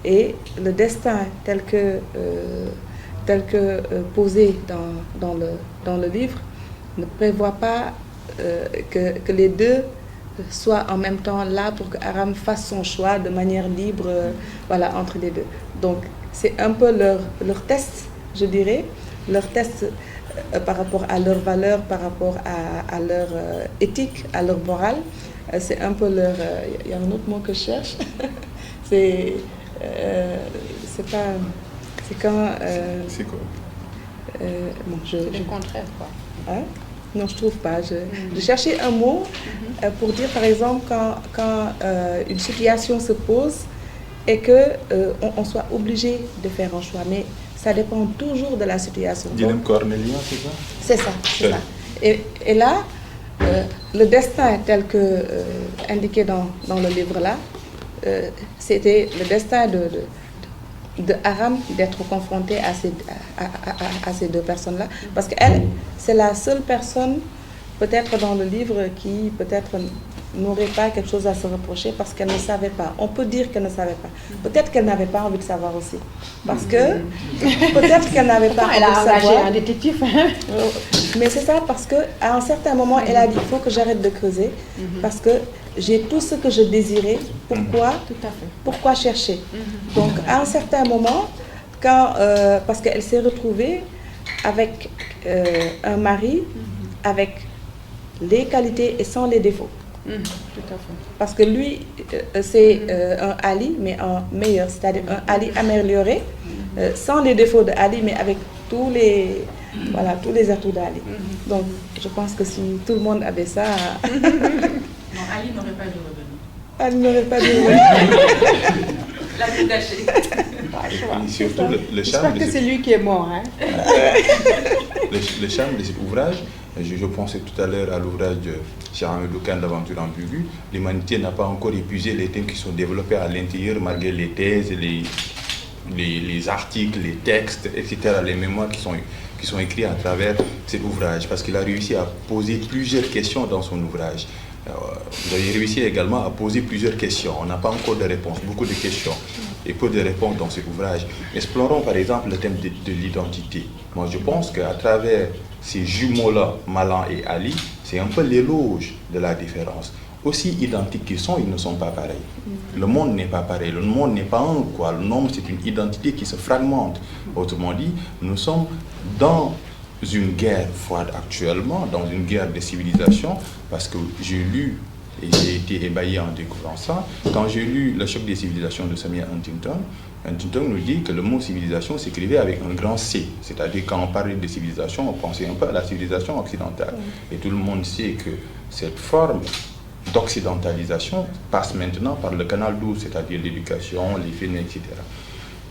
Et le destin tel que posé dans le livre ne prévoit pas que les deux soit en même temps là pour que Aram fasse son choix de manière libre, voilà, entre les deux. Donc c'est un peu leur test, je dirais, leur test par rapport à leurs valeurs, par rapport à leur éthique, à leur morale. C'est un peu leur... Il y a un autre mot que je cherche. C'est pas... C'est quand... c'est quoi? Bon, le contraire, quoi. Hein? Non, je ne trouve pas. Je cherchais un mot pour dire, par exemple, quand une situation se pose et qu'on soit obligé de faire un choix. Mais ça dépend toujours de la situation. Dilemme cornélien, c'est ça? C'est ça, c'est ça. Et là, le destin tel que indiqué dans le livre-là, c'était le destin de Aram d'être confrontée à ces deux personnes-là. Parce qu'elle, c'est la seule personne, peut-être dans le livre, qui peut-être n'aurait pas quelque chose à se reprocher parce qu'elle ne savait pas. On peut dire qu'elle ne savait pas. Peut-être qu'elle n'avait pas envie de savoir aussi. Parce que peut-être qu'elle n'avait pas envie de savoir. Elle a engagé un détective. Mais c'est ça, parce qu'à un certain moment, elle a dit, il faut que j'arrête de creuser parce que j'ai tout ce que je désirais. Pourquoi chercher? Donc, à un certain moment, parce qu'elle s'est retrouvée avec un mari, avec les qualités et sans les défauts. Tout à fait. Parce que lui, c'est un Ali, mais un meilleur, c'est-à-dire un Ali amélioré, sans les défauts de Ali, mais avec tous les atouts d'Ali. Donc, je pense que si tout le monde avait ça... Non, Ali n'aurait pas dû revenir. Ali n'aurait pas dû revenir. La vie gâchée. Surtout le charme. J'espère que c'est lui qui est mort. Hein? Le charme de cet ouvrage, je pensais tout à l'heure à l'ouvrage de Cheikh Khan, L'aventure ambiguë. L'humanité n'a pas encore épuisé les thèmes qui sont développés à l'intérieur, malgré les thèses et les articles, les textes, etc., les mémoires qui sont écrits à travers cet ouvrage, parce qu'il a réussi à poser plusieurs questions dans son ouvrage. Vous avez réussi également à poser plusieurs questions. On n'a pas encore de réponses, beaucoup de questions et peu de réponses dans cet ouvrage. Explorons par exemple le thème de l'identité. Moi je pense qu'à travers ces jumeaux-là, Malan et Ali, c'est un peu l'éloge de la différence. Aussi identiques qu'ils sont, ils ne sont pas pareils. Le monde n'est pas pareil, le monde n'est pas un, quoi. Le monde, c'est une identité qui se fragmente. Autrement dit, nous sommes dans une guerre froide actuellement, dans une guerre de civilisation, parce que j'ai lu et j'ai été ébahi en découvrant ça. Quand j'ai lu Le choc des civilisations de Samuel Huntington, Huntington nous dit que le mot civilisation s'écrivait avec un grand C, c'est-à-dire quand on parlait de civilisation, on pensait un peu à la civilisation occidentale. Et tout le monde sait que cette forme d'occidentalisation passe maintenant par le canal 12, c'est-à-dire l'éducation, les films, etc.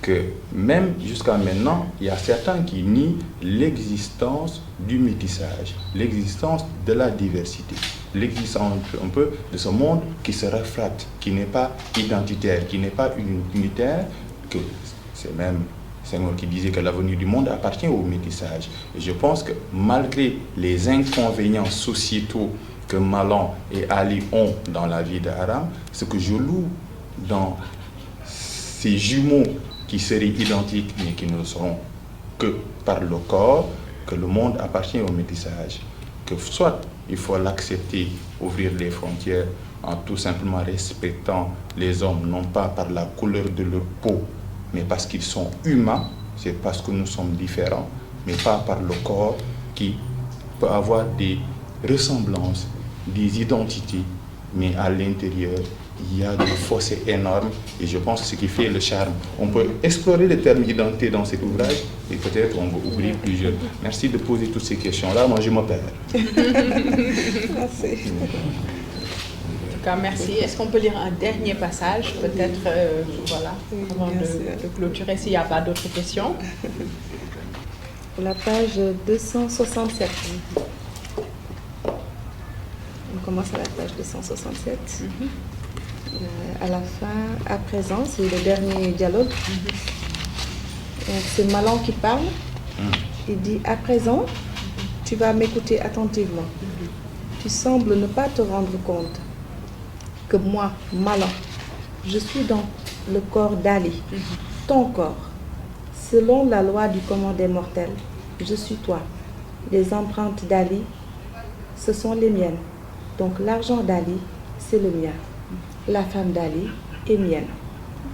Que même jusqu'à maintenant, il y a certains qui nient l'existence du métissage, l'existence de la diversité, l'existence un peu de ce monde qui se réfracte, qui n'est pas identitaire, qui n'est pas unitaire, que c'est même Senghor qui disait que l'avenir du monde appartient au métissage. Et je pense que malgré les inconvénients sociétaux que Malan et Ali ont dans la vie d'Aram, ce que je loue dans ces jumeaux qui seraient identiques mais qui ne le seront que par le corps, que le monde appartient au métissage, que soit il faut l'accepter, ouvrir les frontières en tout simplement respectant les hommes, non pas par la couleur de leur peau, mais parce qu'ils sont humains, c'est parce que nous sommes différents, mais pas par le corps qui peut avoir des ressemblances, des identités, mais à l'intérieur, il y a des fossés énormes et je pense que ce qui fait le charme. On peut explorer le terme identité dans cet ouvrage et peut-être on va ouvrir plusieurs. Merci de poser toutes ces questions-là. Moi, je me perds. Merci. En tout cas, merci. Est-ce qu'on peut lire un dernier passage, peut-être, voilà, avant de clôturer s'il n'y a pas d'autres questions? La page 267. On commence à la page 267. À la fin, à présent, c'est le dernier dialogue. C'est Malan qui parle. Il dit, à présent, tu vas m'écouter attentivement. Tu sembles ne pas te rendre compte que moi, Malan, je suis dans le corps d'Ali, ton corps. Selon la loi du commun des mortels, je suis toi. Les empreintes d'Ali, ce sont les miennes. Donc l'argent d'Ali, c'est le mien. La femme d'Ali est mienne.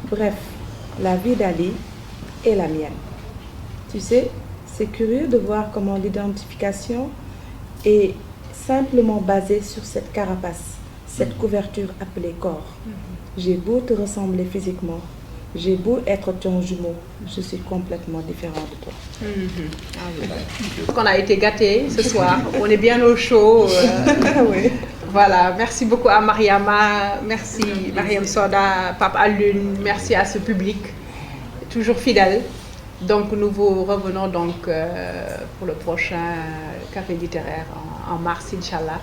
Bref, la vie d'Ali est la mienne. Tu sais, c'est curieux de voir comment l'identification est simplement basée sur cette carapace, cette couverture appelée corps. J'ai beau te ressembler physiquement, j'ai beau être ton jumeau, je suis complètement différent de toi. Donc on a été gâtés ce soir, on est bien au chaud. Oui. Voilà, merci beaucoup à Mariama, merci Mariam Soda, Pape Alune, merci à ce public, toujours fidèle. Donc nous vous revenons donc pour le prochain café littéraire en mars, Inch'Allah.